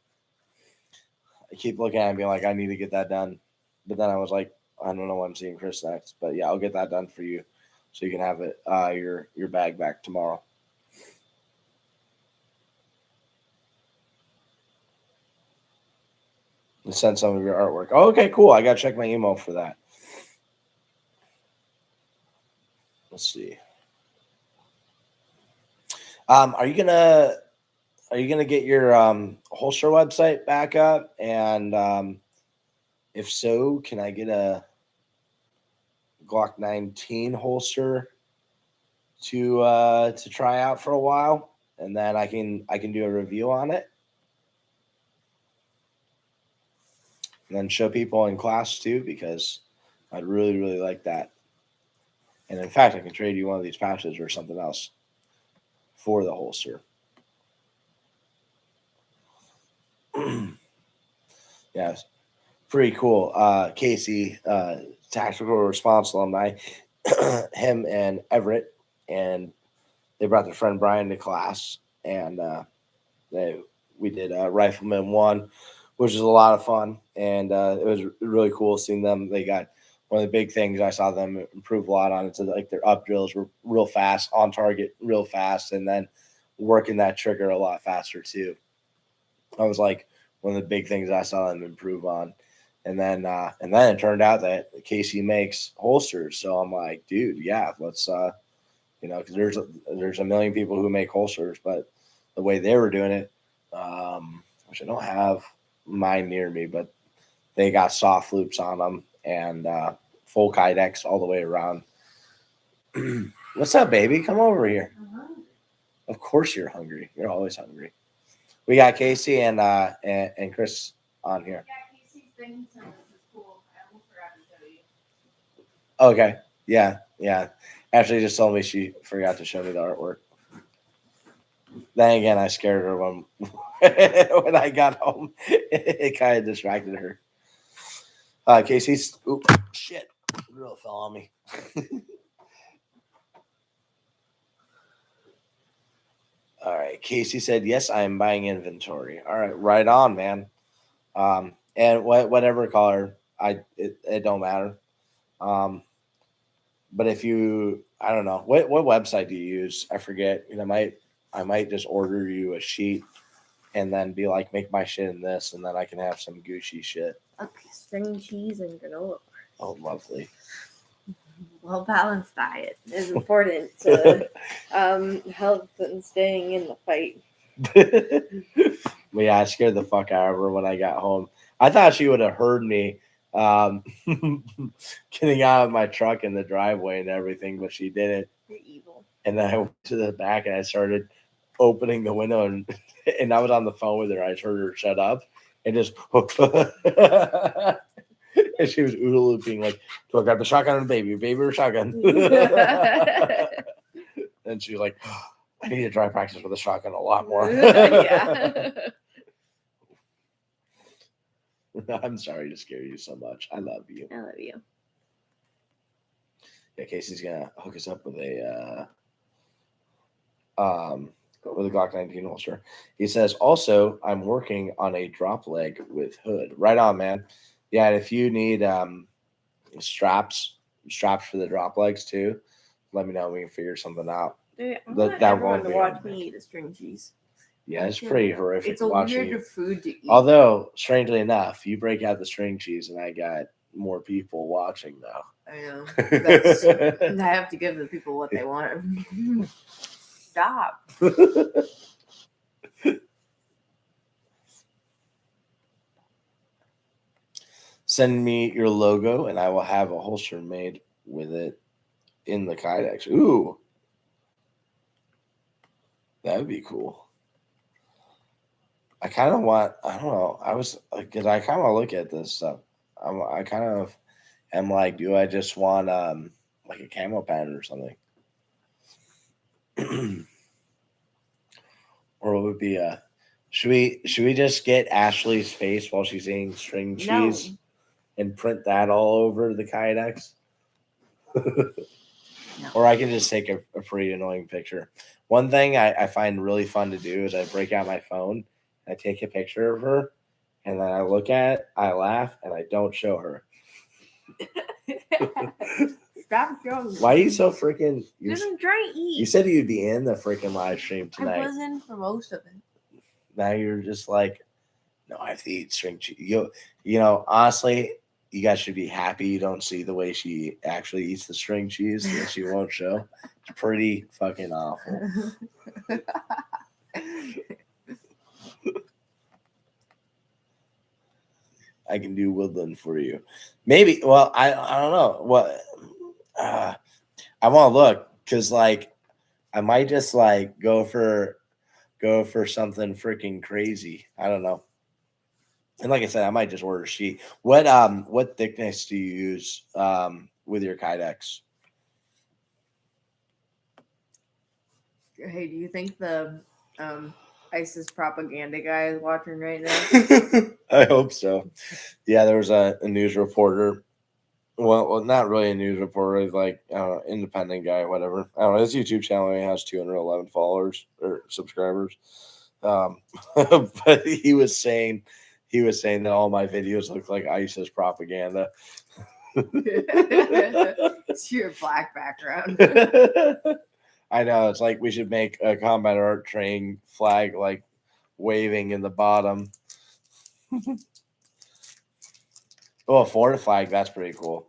keep looking at it and being like, I need to get that done, but then I was like, I don't know when I'm seeing Chris next, but yeah, I'll get that done for you, so you can have it your bag back tomorrow. And send some of your artwork. Oh, okay, cool. I gotta check my email for that. Let's see. Are you gonna get your holster website back up? And if so, can I get a Glock 19 holster to try out for a while, and then I can do a review on it, and then show people in class too, because I'd really, really like that. And in fact, I can trade you one of these pouches or something else for the holster. Yeah, pretty cool. Casey, Tactical Response alumni, him and Everett, and they brought their friend Brian to class, and we did Rifleman 1, which was a lot of fun, and it was really cool seeing them. They got one of the big things I saw them improve a lot on. It's like their up drills were real fast, on target real fast, and then working that trigger a lot faster too. I was like one of the big things I saw them improve on. And then it turned out that Casey makes holsters. So I'm like, dude, yeah, let's because there's a million people who make holsters, but the way they were doing it, which I don't have mine near me, but they got soft loops on them and full kydex all the way around. What's up, baby? Come over here. Of course you're hungry. You're always hungry. We got Casey and Chris on here. Yeah, Casey's thing is cool. I almost forgot to show you. Okay. Yeah. Ashley just told me she forgot to show me the artwork. Then again, I scared her when I got home. It kind of distracted her. Casey's shit. Real fell on me. All right. Casey said, yes, I am buying inventory. All right. Right on, man. And whatever color, it don't matter. But if you, I don't know, what website do you use? I forget. I might just order you a sheet and then be like, make my shit in this, and then I can have some Gucci shit. Okay, string cheese and granola. Oh, lovely. Well, balanced diet is important to health and staying in the fight. But yeah, I scared the fuck out of her when I got home. I thought she would have heard me getting out of my truck in the driveway and everything, but she didn't. You're evil. And then I went to the back and I started opening the window and I was on the phone with her. I heard her shut up and just and she was OODA looping like, "Do I grab the shotgun or the baby or shotgun?" And she was like, "I need to dry practice with a shotgun a lot more." Yeah. I'm sorry to scare you so much. I love you. I love you. Yeah, Casey's gonna hook us up with a Glock 19 holster. He says, also, I'm working on a drop leg with hood. Right on, man. Yeah, and if you need straps for the drop legs too, let me know. We can figure something out. Dude, I That- want that everyone won't to be watch on me me. eat a string cheese. Yeah, it's pretty horrific. It's a watching weird you. food to eat. Although, strangely enough, you break out the string cheese and I got more people watching now. I know. That's, I have to give the people what they want. Stop. Send me your logo and I will have a holster made with it in the Kydex. Ooh. That would be cool. I kind of want, I don't know. Because I kind of look at this stuff. I kind of am like, do I just want like a camo pattern or something? Or it would be should we just get Ashley's face while she's eating string cheese and print that all over the Kydex? No. Or I can just take a pretty annoying picture. One thing I find really fun to do is I break out my phone, I take a picture of her, and then I look at it, I laugh, and I don't show her. Stop showing me. Why are you so freaking? Because I'm trying to eat. You said you'd be in the freaking live stream tonight. I wasn't for most of it. Now you're just like, no, I have to eat string cheese. You know, honestly, you guys should be happy you don't see the way she actually eats the string cheese that she won't show. It's pretty fucking awful. I can do woodland for you. Maybe. Well, I don't know. What I want to look because like I might just like go for something freaking crazy. I don't know. And like I said, I might just order a sheet. What thickness do you use with your Kydex? Hey, do you think the ISIS propaganda guy is watching right now? I hope so. Yeah, there was a news reporter. Well, not really a news reporter. He's like, I don't know, independent guy, whatever. I don't know. His YouTube channel only has 211 followers or subscribers. But he was saying that all my videos look like ISIS propaganda. It's your black background. I know. It's like we should make a combat art training flag like waving in the bottom. Oh, a Florida flag. That's pretty cool.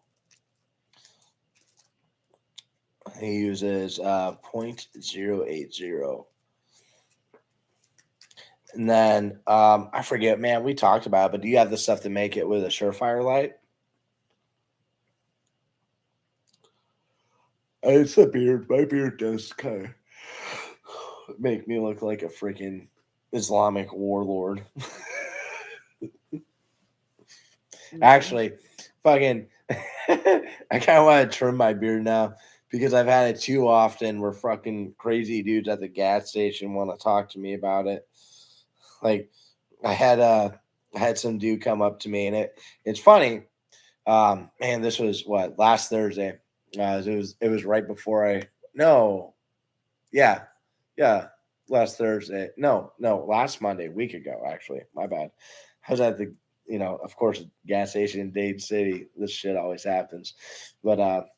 He uses .080. And then I forget, man, we talked about it, but do you have the stuff to make it with a Surefire light? It's a beard. My beard does kind of make me look like a freaking Islamic warlord. Actually, fucking, I kind of want to trim my beard now because I've had it too often where fucking crazy dudes at the gas station want to talk to me about it. Like, I had some dude come up to me, and it's funny. Man, this was last Thursday. It was right before last Thursday. No, last Monday, a week ago, actually. My bad. I was at the, of course, gas station in Dade City. This shit always happens. But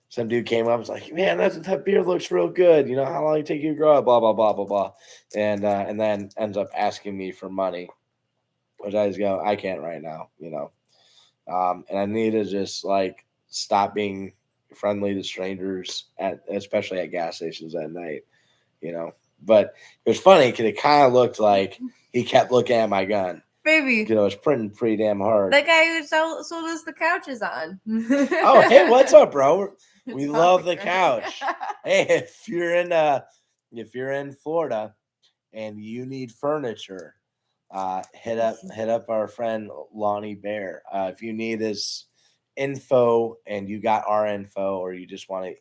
some dude came up and was like, man, that beard looks real good. You know, how long it take you to grow up? Blah, blah, blah, blah, blah. And then ends up asking me for money, which I just go, I can't right now, And I need to just like stop being friendly to strangers, especially at gas stations at night, But it was funny because it kind of looked like he kept looking at my gun. Baby. It was printing pretty damn hard. The guy who sold us the couches on. Oh, hey, what's up, bro? We love the couch. Hey, if you're in Florida and you need furniture, hit up our friend Lonnie Bear. If you need his info and you got our info, or you just want to,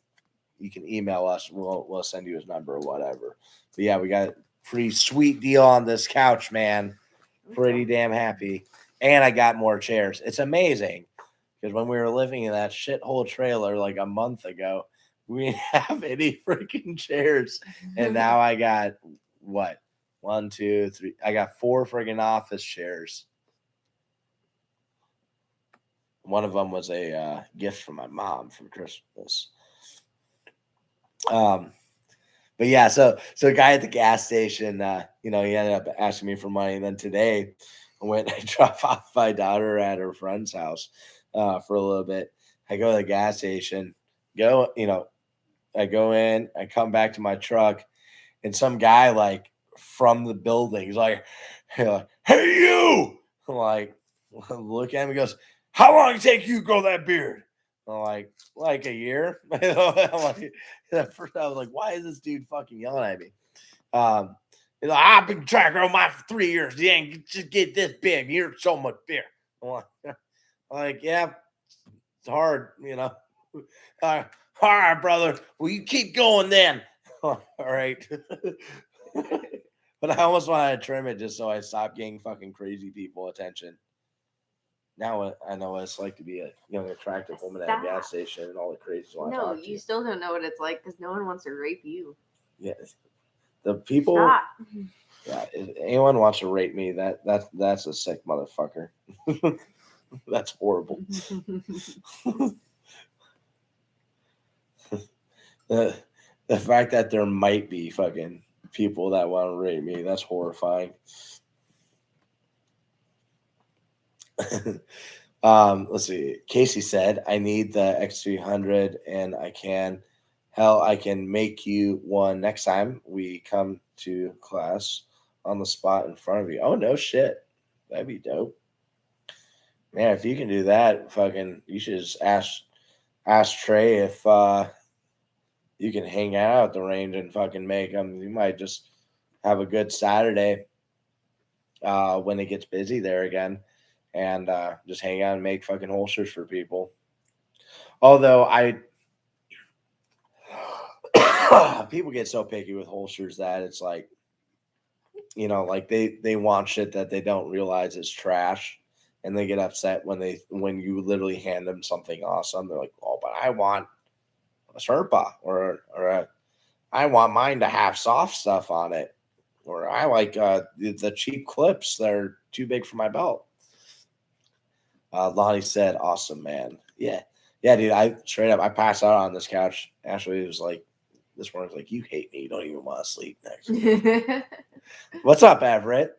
you can email us. We'll send you his number or whatever. But yeah, we got a pretty sweet deal on this couch, man. Pretty damn happy. And I got more chairs. It's amazing because when we were living in that shithole trailer like a month ago, we didn't have any freaking chairs. And now I got what? 1, 2, 3. I got 4 freaking office chairs. One of them was a gift from my mom for Christmas. But yeah, so a guy at the gas station, he ended up asking me for money. And then today I went and dropped off my daughter at her friend's house for a little bit. I go to the gas station, I go in, I come back to my truck, and some guy like from the building, he's like, hey, you! I'm like, look at him, he goes, how long it take you to grow that beard? I'm like a year. At first I was like, why is this dude fucking yelling at me? He's like, I've been trying to grow mine for 3 years. You ain't just get this big. You're so much bigger. I'm like, yeah, it's hard, All right, brother. Well, you keep going then. All right. But I almost wanted to trim it just so I stop getting fucking crazy people attention. Now I know what it's like to be a young, attractive woman at a gas station and all the crazy ones. No, you still don't know what it's like because no one wants to rape you. Yes. The people. Stop. Yeah, if anyone wants to rape me, that's a sick motherfucker. That's horrible. The fact that there might be fucking people that want to rape me, that's horrifying. Let's see. Casey said, I need the X300 and I can make you one next time we come to class on the spot in front of you. Oh, no shit. That'd be dope. Man, if you can do that, fucking, you should just ask Trey if you can hang out at the range and fucking make them. You might just have a good Saturday when it gets busy there again. And just hang out and make fucking holsters for people. Although people get so picky with holsters that it's like, like they want shit that they don't realize is trash, and they get upset when you literally hand them something awesome. They're like, oh, but I want a Sherpa or I want mine to have soft stuff on it, or I like the cheap clips that are too big for my belt. Lonnie said, awesome, man. Yeah, dude, I passed out on this couch. Ashley was like, this morning's like, you hate me. You don't even want to sleep next. What's up, Everett?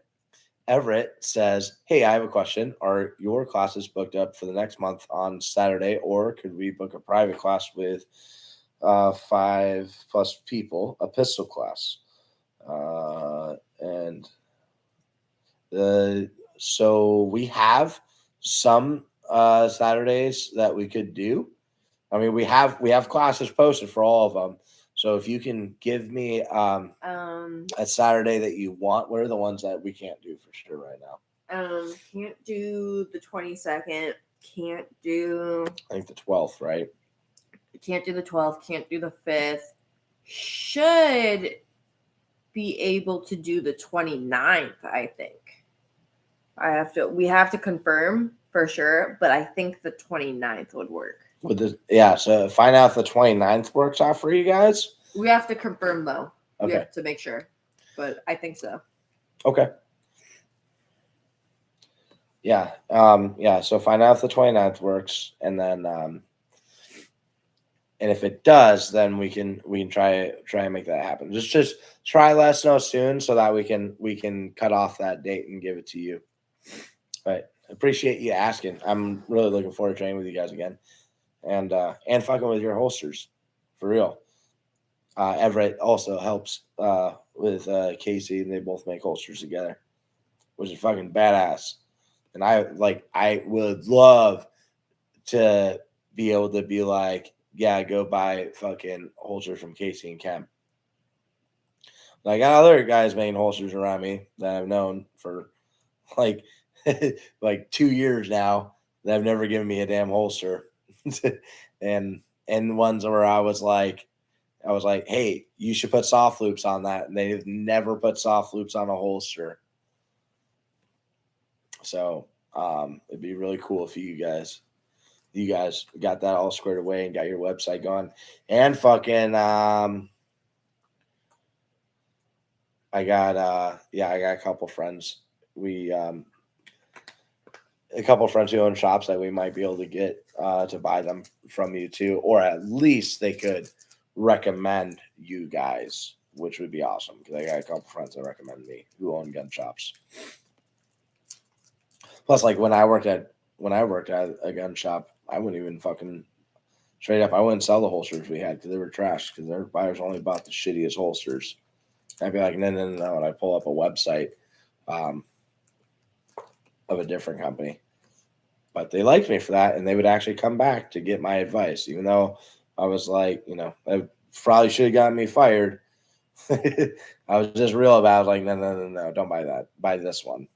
Everett says, hey, I have a question. Are your classes booked up for the next month on Saturday, or could we book a private class with 5+ people, a pistol class? So we have some Saturdays that we could do. I mean, we have classes posted for all of them. So if you can give me a Saturday that you want, what are the ones that we can't do for sure right now? Can't do the 22nd. Can't do. I think the 12th, right? Can't do the 12th. Can't do the 5th. Should be able to do the 29th, I think. We have to confirm for sure, but I think the 29th would work. So find out if the 29th works out for you guys. We have to confirm though. Okay. We have to make sure, but I think so. Okay. Yeah. So find out if the 29th works, and then and if it does, then we can try and make that happen. Just try, let us know soon so that we can cut off that date and give it to you. But appreciate you asking. I'm really looking forward to training with you guys again. and fucking with your holsters for real. Everett also helps with Casey, and they both make holsters together, which is fucking badass. And I would love to be able to be like, yeah, go buy fucking holsters from Casey and Kemp. I got other guys making holsters around me that I've known for like 2 years now that have never given me a damn holster. and ones where I was like, hey, you should put soft loops on that. And they've never put soft loops on a holster. So it'd be really cool if you guys got that all squared away and got your website going. And fucking I got a couple friends. A couple friends who own shops that we might be able to get to buy them from you too, or at least they could recommend you guys, which would be awesome because I got a couple friends that recommend me who own gun shops. Plus, like when I worked at a gun shop, I wouldn't even fucking straight up. I wouldn't sell the holsters we had because they were trash because their buyers only bought the shittiest holsters. I'd be like, no, and I pull up a website of a different company. But they liked me for that, and they would actually come back to get my advice, even though I was like, I probably should have gotten me fired. I was just real about it. Like, no, don't buy that. Buy this one.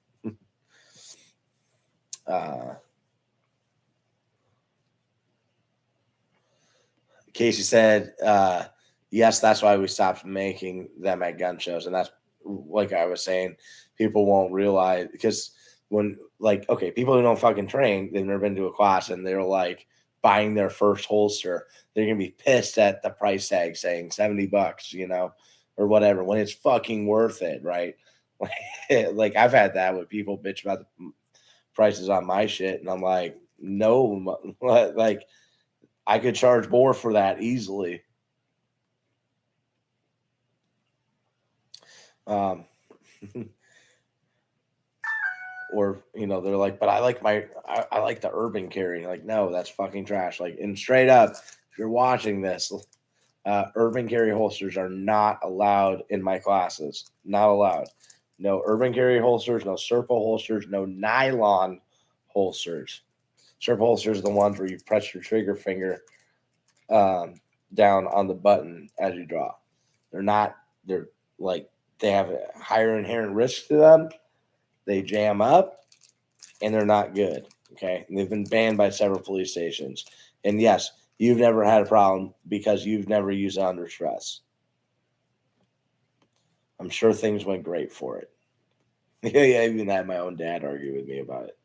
Casey said, yes, that's why we stopped making them at gun shows. And that's, like I was saying, people won't realize because when, like, okay, people who don't fucking train, they've never been to a class and they're like buying their first holster. They're going to be pissed at the price tag saying $70, or whatever, when it's fucking worth it, right? Like I've had that when people bitch about the prices on my shit. And I'm like, no, like I could charge more for that easily. Or they're like, but I like the urban carry. Like, no, that's fucking trash. Like, and straight up, if you're watching this, urban carry holsters are not allowed in my classes. Not allowed. No urban carry holsters, no Serpa holsters, no nylon holsters. Serpa holsters are the ones where you press your trigger finger down on the button as you draw. They're like, they have a higher inherent risk to them. They jam up, and they're not good, okay? And they've been banned by several police stations. And yes, you've never had a problem because you've never used it under stress. I'm sure things went great for it. Yeah, I even had my own dad argue with me about it.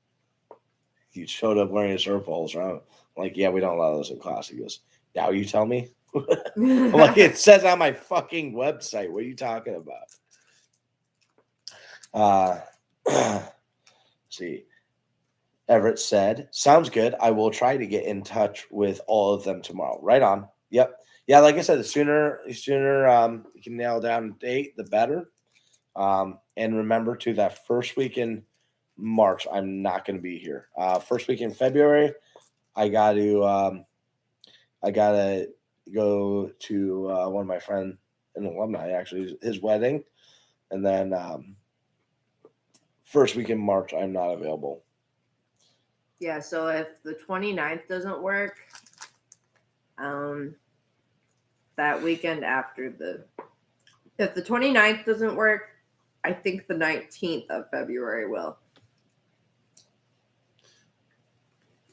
He showed up wearing his Serpa holster. I'm like, yeah, we don't allow those in class. He goes, now you tell me? I'm like, it says on my fucking website. What are you talking about? See, Everett said, sounds good. I will try to get in touch with all of them tomorrow. Right on. Yep. Yeah, like I said, the sooner you can nail down a date, the better. And remember too, that first week in March, I'm not going to be here. First week in February, I got to go to one of my friend, an alumni, actually, his wedding. And then first week in March, I'm not available. Yeah, so if the 29th doesn't work, that weekend after if the 29th doesn't work, I think the 19th of February will.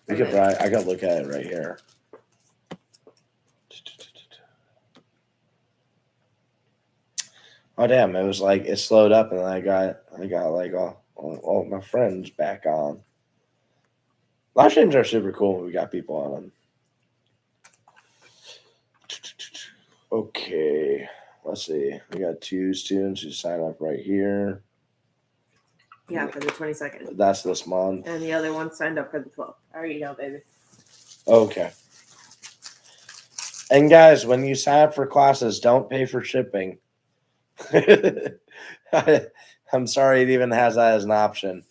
I got to look at it right here. Oh damn! It was like it slowed up, and then I got like all my friends back on. Live streams are super cool when we got people on them. Okay, let's see. We got 2 students who sign up right here. Yeah, for the 22nd. That's this month. And the other one signed up for the 12th. I already know, baby. Okay. And guys, when you sign up for classes, don't pay for shipping. I'm sorry it even has that as an option.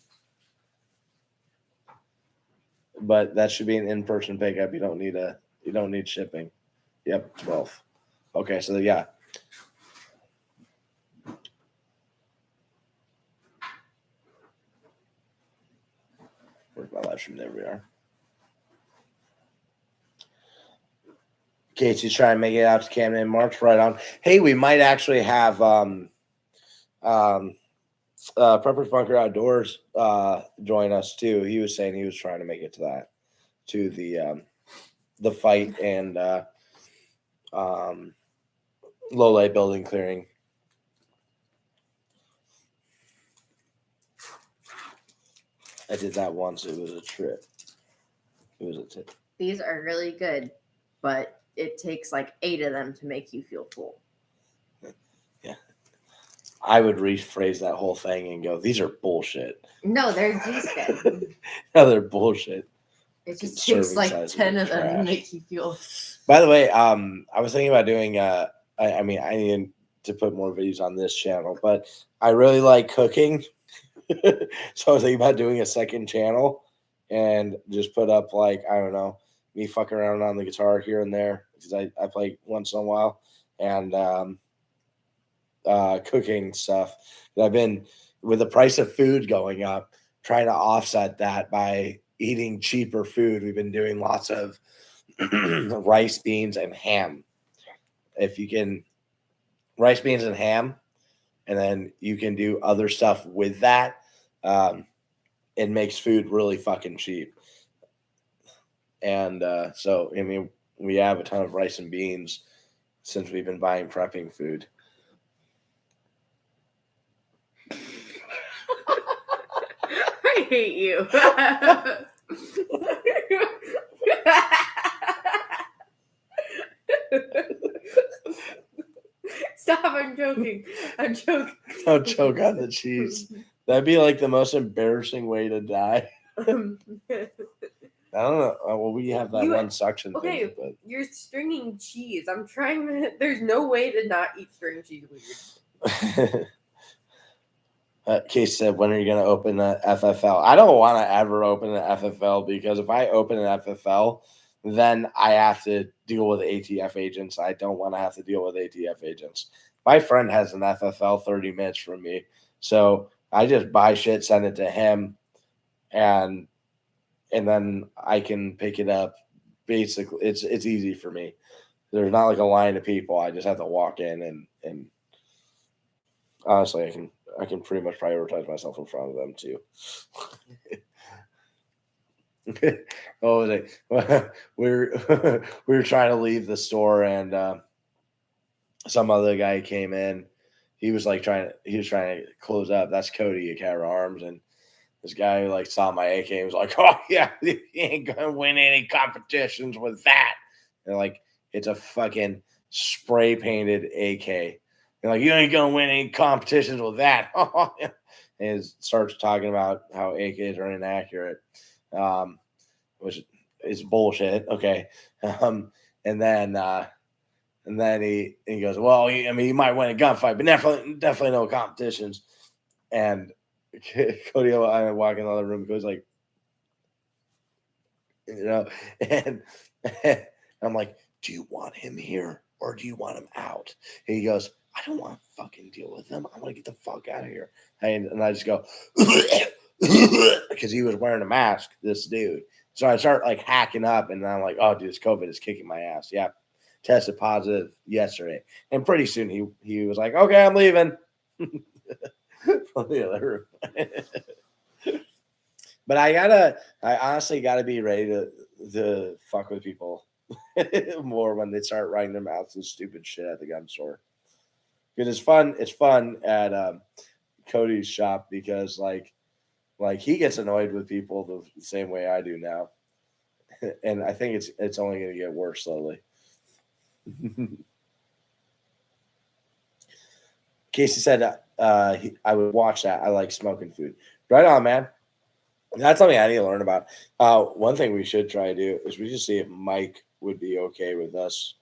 but that should be an in-person pickup. You don't need shipping. Yep, 12. Okay, so yeah. Where's my live stream? There we are. Casey's trying to make it out to Camden in March. Right on. Hey, we might actually have Preppers Bunker Outdoors join us too. He was saying he was trying to make it to that, to the fight and low light building clearing. I did that once. It was a trip. It was a tip. These are really good, but it takes like 8 of them to make you feel full. Yeah. I would rephrase that whole thing and go, these are bullshit. No, they're decent. No, they're bullshit. It just Serving takes like size 10 of them to trash. make you feel. By the way, I was thinking about doing I need to put more videos on this channel, but I really like cooking. So I was thinking about doing a second channel and just put up like, I don't know, me fucking around on the guitar here and there because I play once in a while, and cooking stuff. I've been, with the price of food going up, trying to offset that by eating cheaper food. We've been doing lots of rice, beans, and ham. If you can, rice, beans, and ham, and then you can do other stuff with that, it makes food really fucking cheap. And so, I mean, we have a ton of rice and beans since we've been buying prepping food. I hate you. Stop, I'm joking. I'm joking. Don't choke on the cheese. That'd be like the most embarrassing way to die. I don't know. Well, we have that one suction okay, thing. But you're stringing cheese. I'm trying to. There's no way to not eat string cheese with your. Case said, when are you going to open the FFL? I don't want to ever open an FFL because if I open an FFL, then I have to deal with ATF agents. I don't want to have to deal with ATF agents. My friend has an FFL 30 minutes from me. So I just buy shit, send it to him, and then I can pick it up. Basically, it's easy for me. There's not like a line of people. I just have to walk in and honestly, I can pretty much prioritize myself in front of them too. What was it? we were trying to leave the store, and some other guy came in. He was trying to close up. That's Cody at Firearms, and this guy who saw my AK and was like, "Oh yeah, you ain't gonna win any competitions with that." And it's a fucking spray painted AK. And you ain't gonna win any competitions with that. And it starts talking about how AKs are inaccurate, which is bullshit. Okay, and then he goes, "Well, I mean, you might win a gunfight, but definitely no competitions." And Cody, I walk in the other room, goes and I'm like, "Do you want him here or do you want him out?" And he goes, "I don't want to fucking deal with them. I want to get the fuck out of here." And I just go, because he was wearing a mask, this dude. So I start hacking up, and I'm like, "Oh, dude, this COVID is kicking my ass." Yeah, tested positive yesterday, and pretty soon he was like, "Okay, I'm leaving." From the other room. But I honestly gotta be ready to fuck with people more when they start writing their mouths and stupid shit at the gun store. Because it's fun at Cody's shop because he gets annoyed with people the same way I do now. And I think it's only gonna get worse slowly. Casey said I would watch that. I like smoking food. Right on, man. That's something I need to learn about. One thing we should try to do is we just see if Mike would be okay with us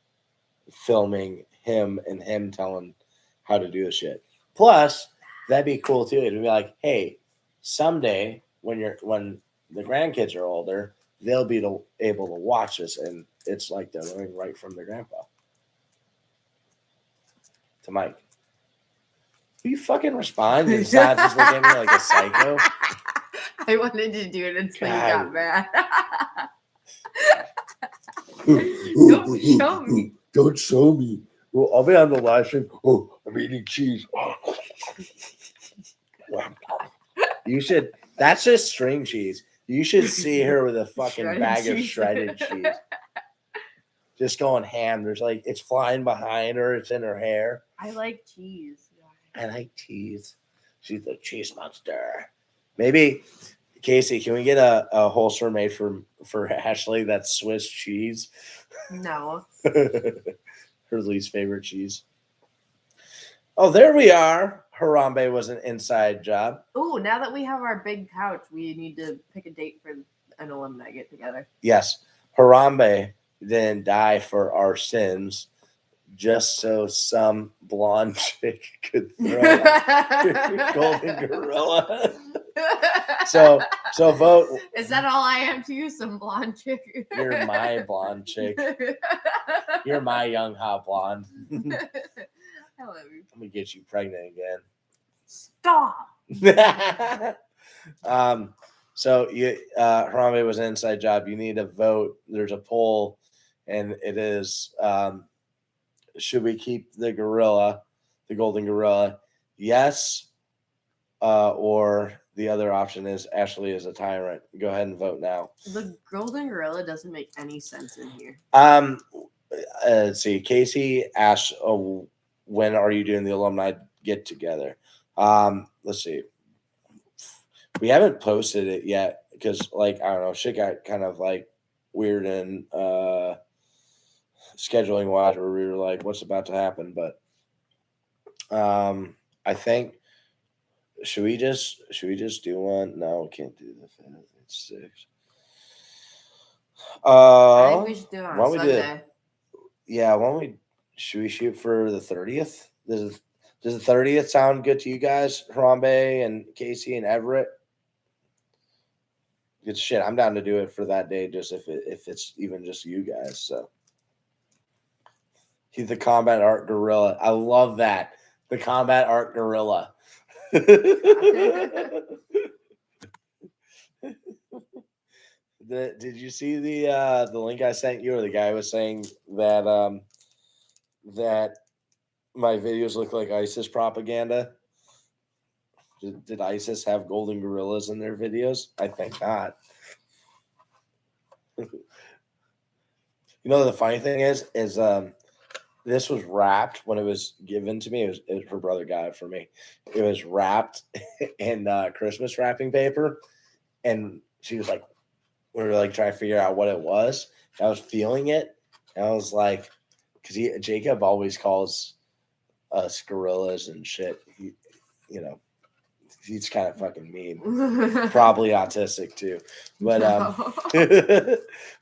filming him and him telling how to do the shit. Plus, that'd be cool too. It'd be like, hey, someday when the grandkids are older, they'll be able to watch this, and it's like they're learning right from their grandpa. To Mike. Will you fucking respond and not just look at me like a psycho? I wanted to do it until you God. got mad. Don't show me. Don't show me. Well, I'll be on the live stream. Oh, I'm eating cheese. You should. That's just string cheese. You should see her with a fucking Shredded bag of cheese. shredded cheese. Just going ham. There's like it's flying behind her. It's in her hair. I like cheese. I like cheese. She's a cheese monster. Maybe Casey, can we get a holster made for Ashley that's Swiss cheese? No. Her least favorite cheese. Oh, there we are. Harambe was an inside job. Ooh, now that we have our big couch, we need to pick a date for an alumni get together. Yes. Harambe didn't die for our sins just so some blonde chick could throw a golden gorilla. So vote. Is that all I am to you? Some blonde chick? You're my blonde chick. You're my young hot blonde. I love you. Let me get you pregnant again. Stop. So you Harambe was an inside job. You need to vote. There's a poll, and it is should we keep the gorilla, the golden gorilla? Yes. Or the other option is Ashley is a tyrant. Go ahead and vote now. The golden gorilla doesn't make any sense in here. Let's see. Casey asked, oh, when are you doing the alumni get together? Let's see. We haven't posted it yet because, like, I don't know, shit got kind of like weird and scheduling wise, where we were like, what's about to happen? But I think should we just do one? No, we can't do the 5th. It's 6. I think we should do it on why don't we do it? Sunday. Yeah, why don't we? Should we shoot for the 30th? Does the 30th sound good to you guys, Harambe and Casey and Everett? Good shit. I'm down to do it for that day, just if it's even just you guys. So he's the combat art gorilla. I love that. The combat art gorilla. Did you see the link I sent you, or the guy was saying that that my videos look like ISIS propaganda? Did ISIS have golden gorillas in their videos? I think not. You know, the funny thing is this was wrapped when it was given to me. It was her brother got it for me. It was wrapped in Christmas wrapping paper, and she was like, we were like trying to figure out what it was. I was feeling it, and I was like, because Jacob always calls us gorillas and shit. He's kind of fucking mean, probably autistic too. But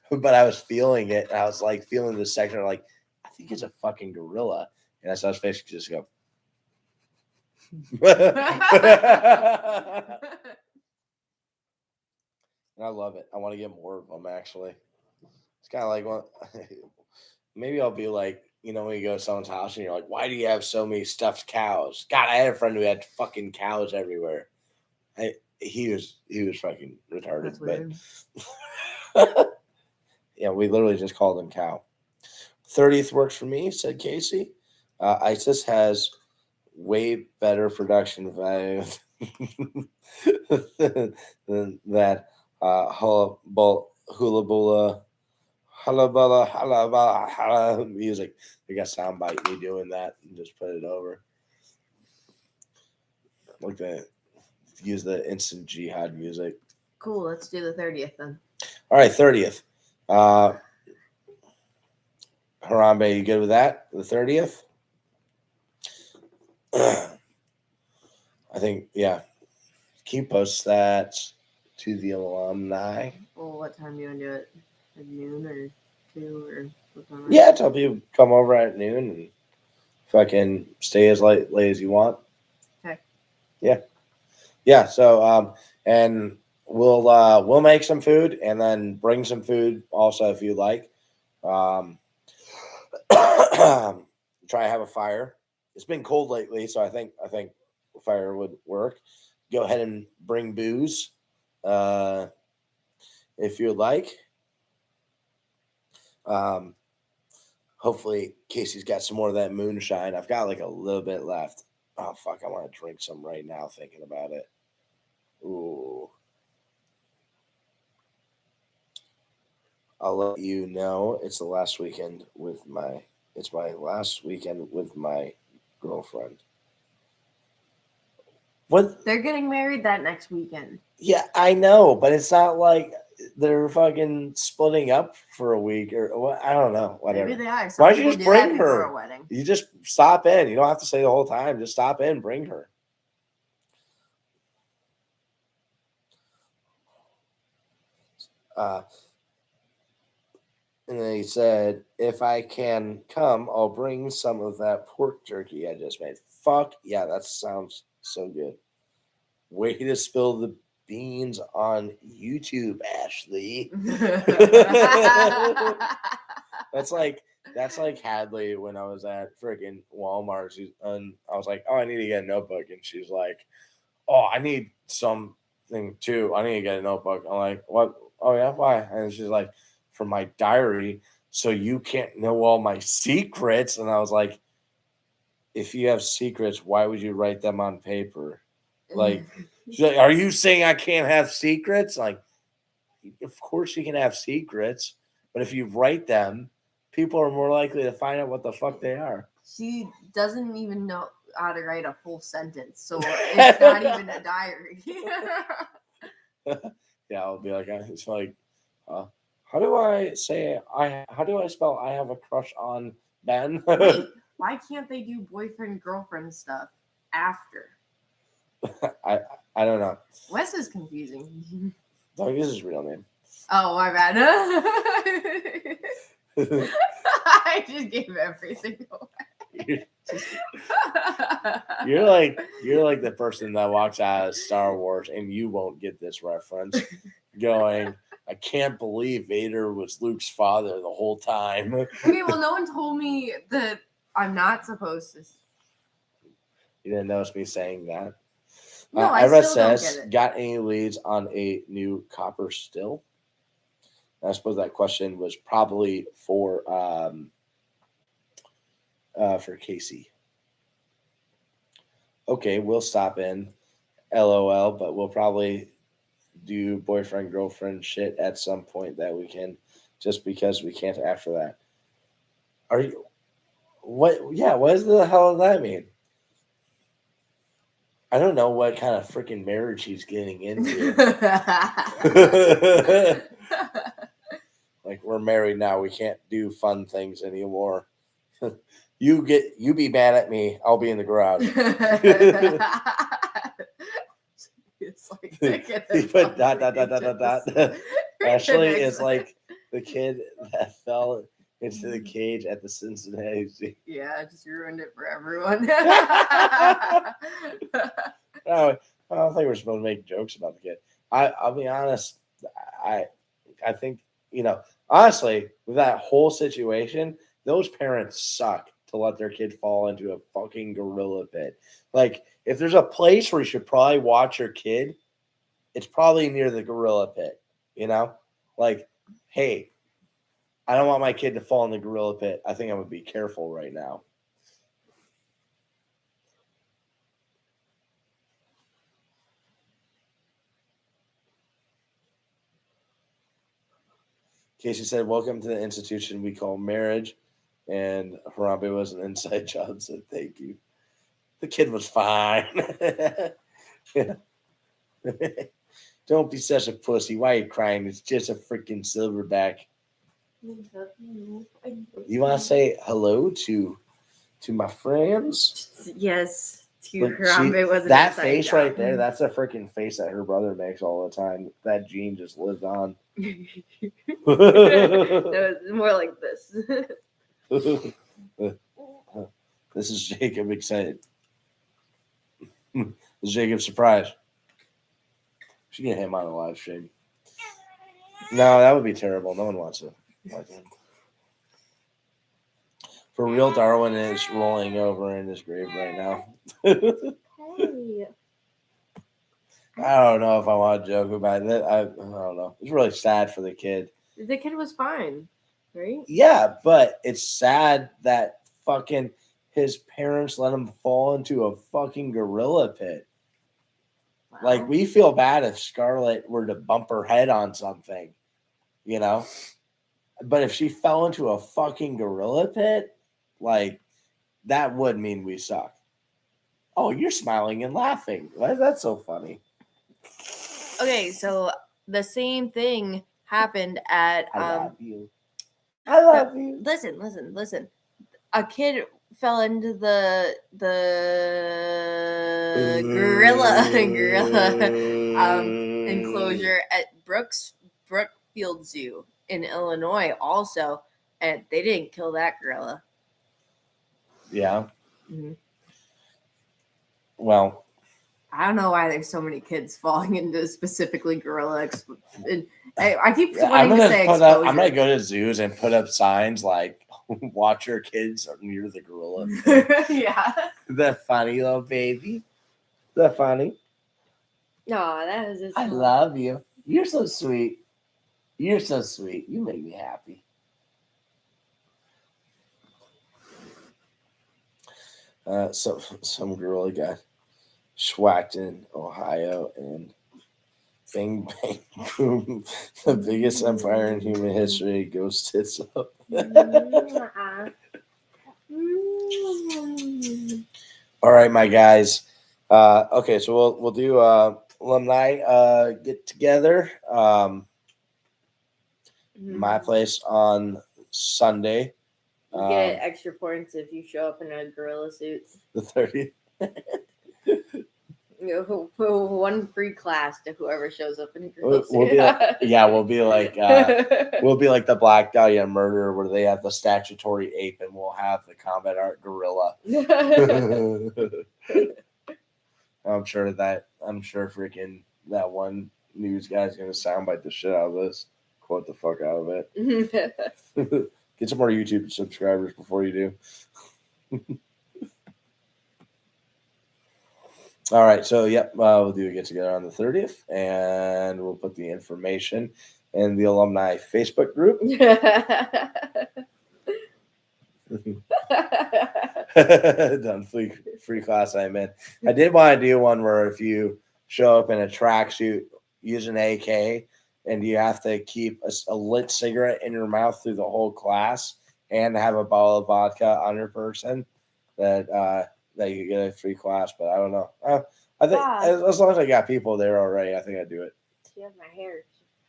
but I was feeling it. And I was like feeling the section, like I think it's a fucking gorilla, and I saw his face just go. And I love it. I want to get more of them, actually. It's kind of like, well, maybe I'll be like, you know, when you go to someone's house and you're like, why do you have so many stuffed cows? God, I had a friend who had fucking cows everywhere. He was fucking retarded. But yeah, we literally just called him cow. 30th works for me, said Casey. ISIS has way better production value than that hula music. They got soundbite me doing that and just put it over. Like that. Use the instant jihad music. Cool. Let's do the 30th then. All right, 30th. Harambe, you good with that? The 30th? I think, yeah. Can you post that to the alumni? Well, what time do you want to do it? At noon or 2 or what time? Yeah, tell people come over at noon and fucking stay as late as you want. Okay. Yeah. Yeah. So, and we'll make some food and then bring some food also if you like. Try to have a fire. It's been cold lately, so I think fire would work. Go ahead and bring booze, if you'd like. Hopefully Casey's got some more of that moonshine. I've got like a little bit left. Oh fuck, I want to drink some right now thinking about it. Ooh. I'll let you know it's the last weekend with my last weekend with my girlfriend. What? They're getting married that next weekend. Yeah, I know, but it's not like they're fucking splitting up for a week or what. I don't know. Whatever. Maybe they are. Why don't you just people do that bring before her? A wedding. You just stop in. You don't have to stay the whole time. Just stop in, bring her. And then he said, if I can come, I'll bring some of that pork jerky I just made. Fuck yeah, that sounds so good. Way to spill the beans on YouTube, Ashley. That's like Hadley when I was at freaking Walmart. And I was like, oh, I need to get a notebook. And she's like, oh, I need something too. I need to get a notebook. I'm like, what? Oh, yeah, why? And she's like, for my diary, so you can't know all my secrets. And I was like, if you have secrets, why would you write them on paper? Like, she's like, are you saying I can't have secrets? Like, of course you can have secrets, but if you write them, people are more likely to find out what the fuck they are. She doesn't even know how to write a full sentence, so it's not even a diary. Yeah, I'll be like, it's like, how do I spell I have a crush on Ben? Wait, why can't they do boyfriend girlfriend stuff after? I don't know. Wes is confusing. Don't use his real name. Oh, my bad. I just gave everything away. You're like the person that walks out of Star Wars and you won't get this reference. Going, I can't believe Vader was Luke's father the whole time. Okay, well, no one told me that I'm not supposed to. You didn't notice me saying that. No, I Ira still don't says, get it. got any leads on a new copper still? I suppose that question was probably for Casey. Okay, we'll stop in. LOL, but we'll probably do boyfriend girlfriend shit at some point that weekend, just because we can't after that. Are you? What? Yeah. What the hell does that mean? I don't know what kind of freaking marriage he's getting into. Like, we're married now. We can't do fun things anymore. You be mad at me. I'll be in the garage. It's like He put ... Ashley is like the kid that fell into the cage at the Cincinnati Zoo. Yeah, I just ruined it for everyone. No, I don't think we're supposed to make jokes about the kid. I'll be honest. I think, honestly, with that whole situation, those parents suck to let their kid fall into a fucking gorilla pit. Like, if there's a place where you should probably watch your kid, it's probably near the gorilla pit. Like, hey, I don't want my kid to fall in the gorilla pit. I think I'm gonna be careful right now. Casey said, welcome to the institution we call marriage. And Harambe was an inside job, said thank you. The kid was fine. Don't be such a pussy. Why are you crying? It's just a freaking silverback. You want to say hello to my friends? Yes, to Look, Harambe was that face right there, that's a freaking face that her brother makes all the time. That gene just lives on. That was more like this. This is Jacob excited. This is Jacob surprised. Should get him on the live stream. No, that would be terrible. No one wants to watch him. For real, Darwin is rolling over in his grave right now. Hey. I don't know if I want to joke about it. I don't know. It's really sad for the kid. The kid was fine, right? Yeah, but it's sad that fucking his parents let him fall into a fucking gorilla pit. Wow. Like, we feel bad if Scarlett were to bump her head on something, you know? But if she fell into a fucking gorilla pit, like, that would mean we suck. Oh, you're smiling and laughing. Why is that so funny? Okay, so the same thing happened at I love you. I love you. Listen. A kid fell into the gorilla enclosure at Brookfield Zoo in Illinois also, and they didn't kill that gorilla. Yeah. Mhm. Well, I don't know why there's so many kids falling into specifically gorilla. I keep wanting to say exposure. I'm gonna go to zoos and put up signs like "Watch your kids near the gorilla." Yeah. The funny little baby. The funny. No, that was just. I love you. You're so sweet. You're so sweet. You make me happy. Some gorilla got schwacked in Ohio and bang bang boom, the biggest empire in human history goes tits up. All right, my guys. Okay, so we'll do alumni get together. My place on Sunday. You get extra points if you show up in a gorilla suit. The 30th. One free class to whoever shows up in a gorilla suit. We'll be like the Black Dahlia murder where they have the statutory ape and we'll have the combat art gorilla. I'm sure freaking that one news guy's gonna soundbite the shit out of this. Quote the fuck out of it. Get some more YouTube subscribers before you do. All right, so we'll do a get together on the 30th, and we'll put the information in the alumni Facebook group. Done free class I'm in. I did want to do one where if you show up in a tracksuit, use an AK, and you have to keep a lit cigarette in your mouth through the whole class and have a bottle of vodka on your person, that you get a free class. But I don't know. I think as long as I got people there already, I think I'd do it. You have my hair.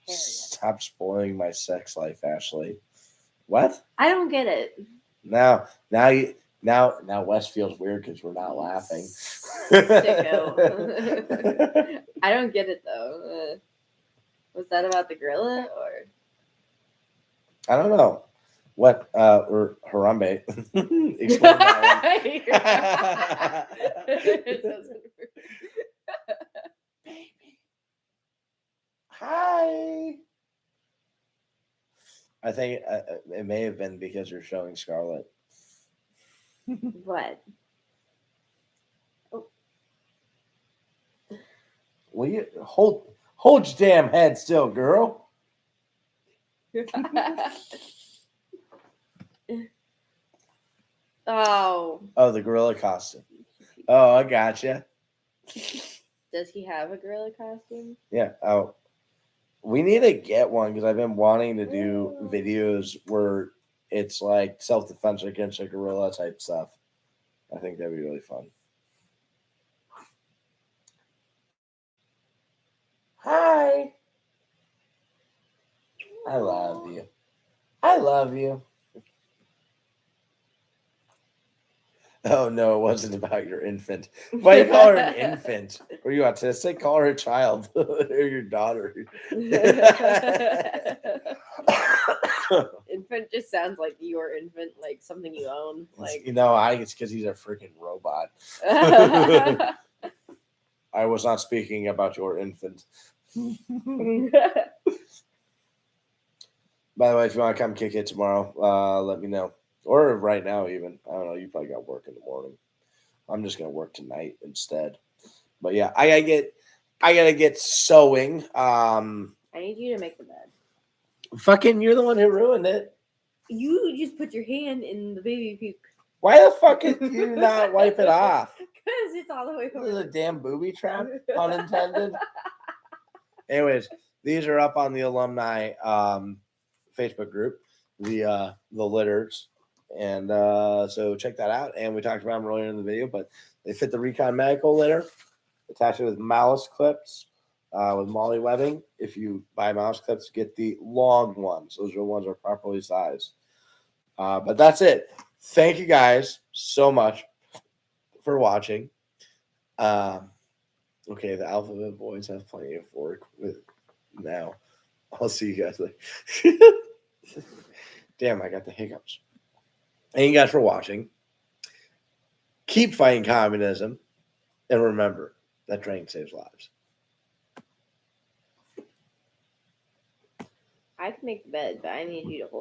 Stop spoiling my sex life, Ashley. What? I don't get it. Now Wes feels weird because we're not laughing. Sicko. I don't get it though. Was that about the gorilla or? I don't know. What or Harambe? Explain that one. Baby. Hi. I think it may have been because you're showing Scarlett. What? Oh. Will you hold your damn head still, girl? Oh, the gorilla costume. Oh, I gotcha. Does he have a gorilla costume? Yeah. Oh, we need to get one because I've been wanting to do videos where it's like self-defense against a gorilla type stuff. I think that'd be really fun. Hi. I love you. I love you. Oh, no, it wasn't about your infant. Why you call her an infant? Were you autistic? Call her a child or your daughter. Infant just sounds like your infant, like something you own. Like it's because he's a freaking robot. I was not speaking about your infant. By the way, if you want to come kick it tomorrow, let me know. Or right now, even. I don't know. You probably got work in the morning. I'm just gonna work tonight instead. But yeah, I gotta get sewing. I need you to make the bed. Fucking, you're the one who ruined it. You just put your hand in the baby puke. Why the fuck did you not wipe it off? Because it's all the way This is a over. damn booby trap, pun intended. Anyways, these are up on the alumni Facebook group, the litters, and so check that out. And we talked about them earlier in the video, but they fit the Recon Medical litter, attached it with mouse clips, with Molly webbing. If you buy mouse clips, get the long ones. Those are the ones that are properly sized. But that's it. Thank you guys so much for watching. Okay, the Alphabet Boys have plenty of work with now. I'll see you guys later. Damn, I got the hiccups. Thank you guys for watching. Keep fighting communism. And remember, that train saves lives. I can make the bed, but I need you to hold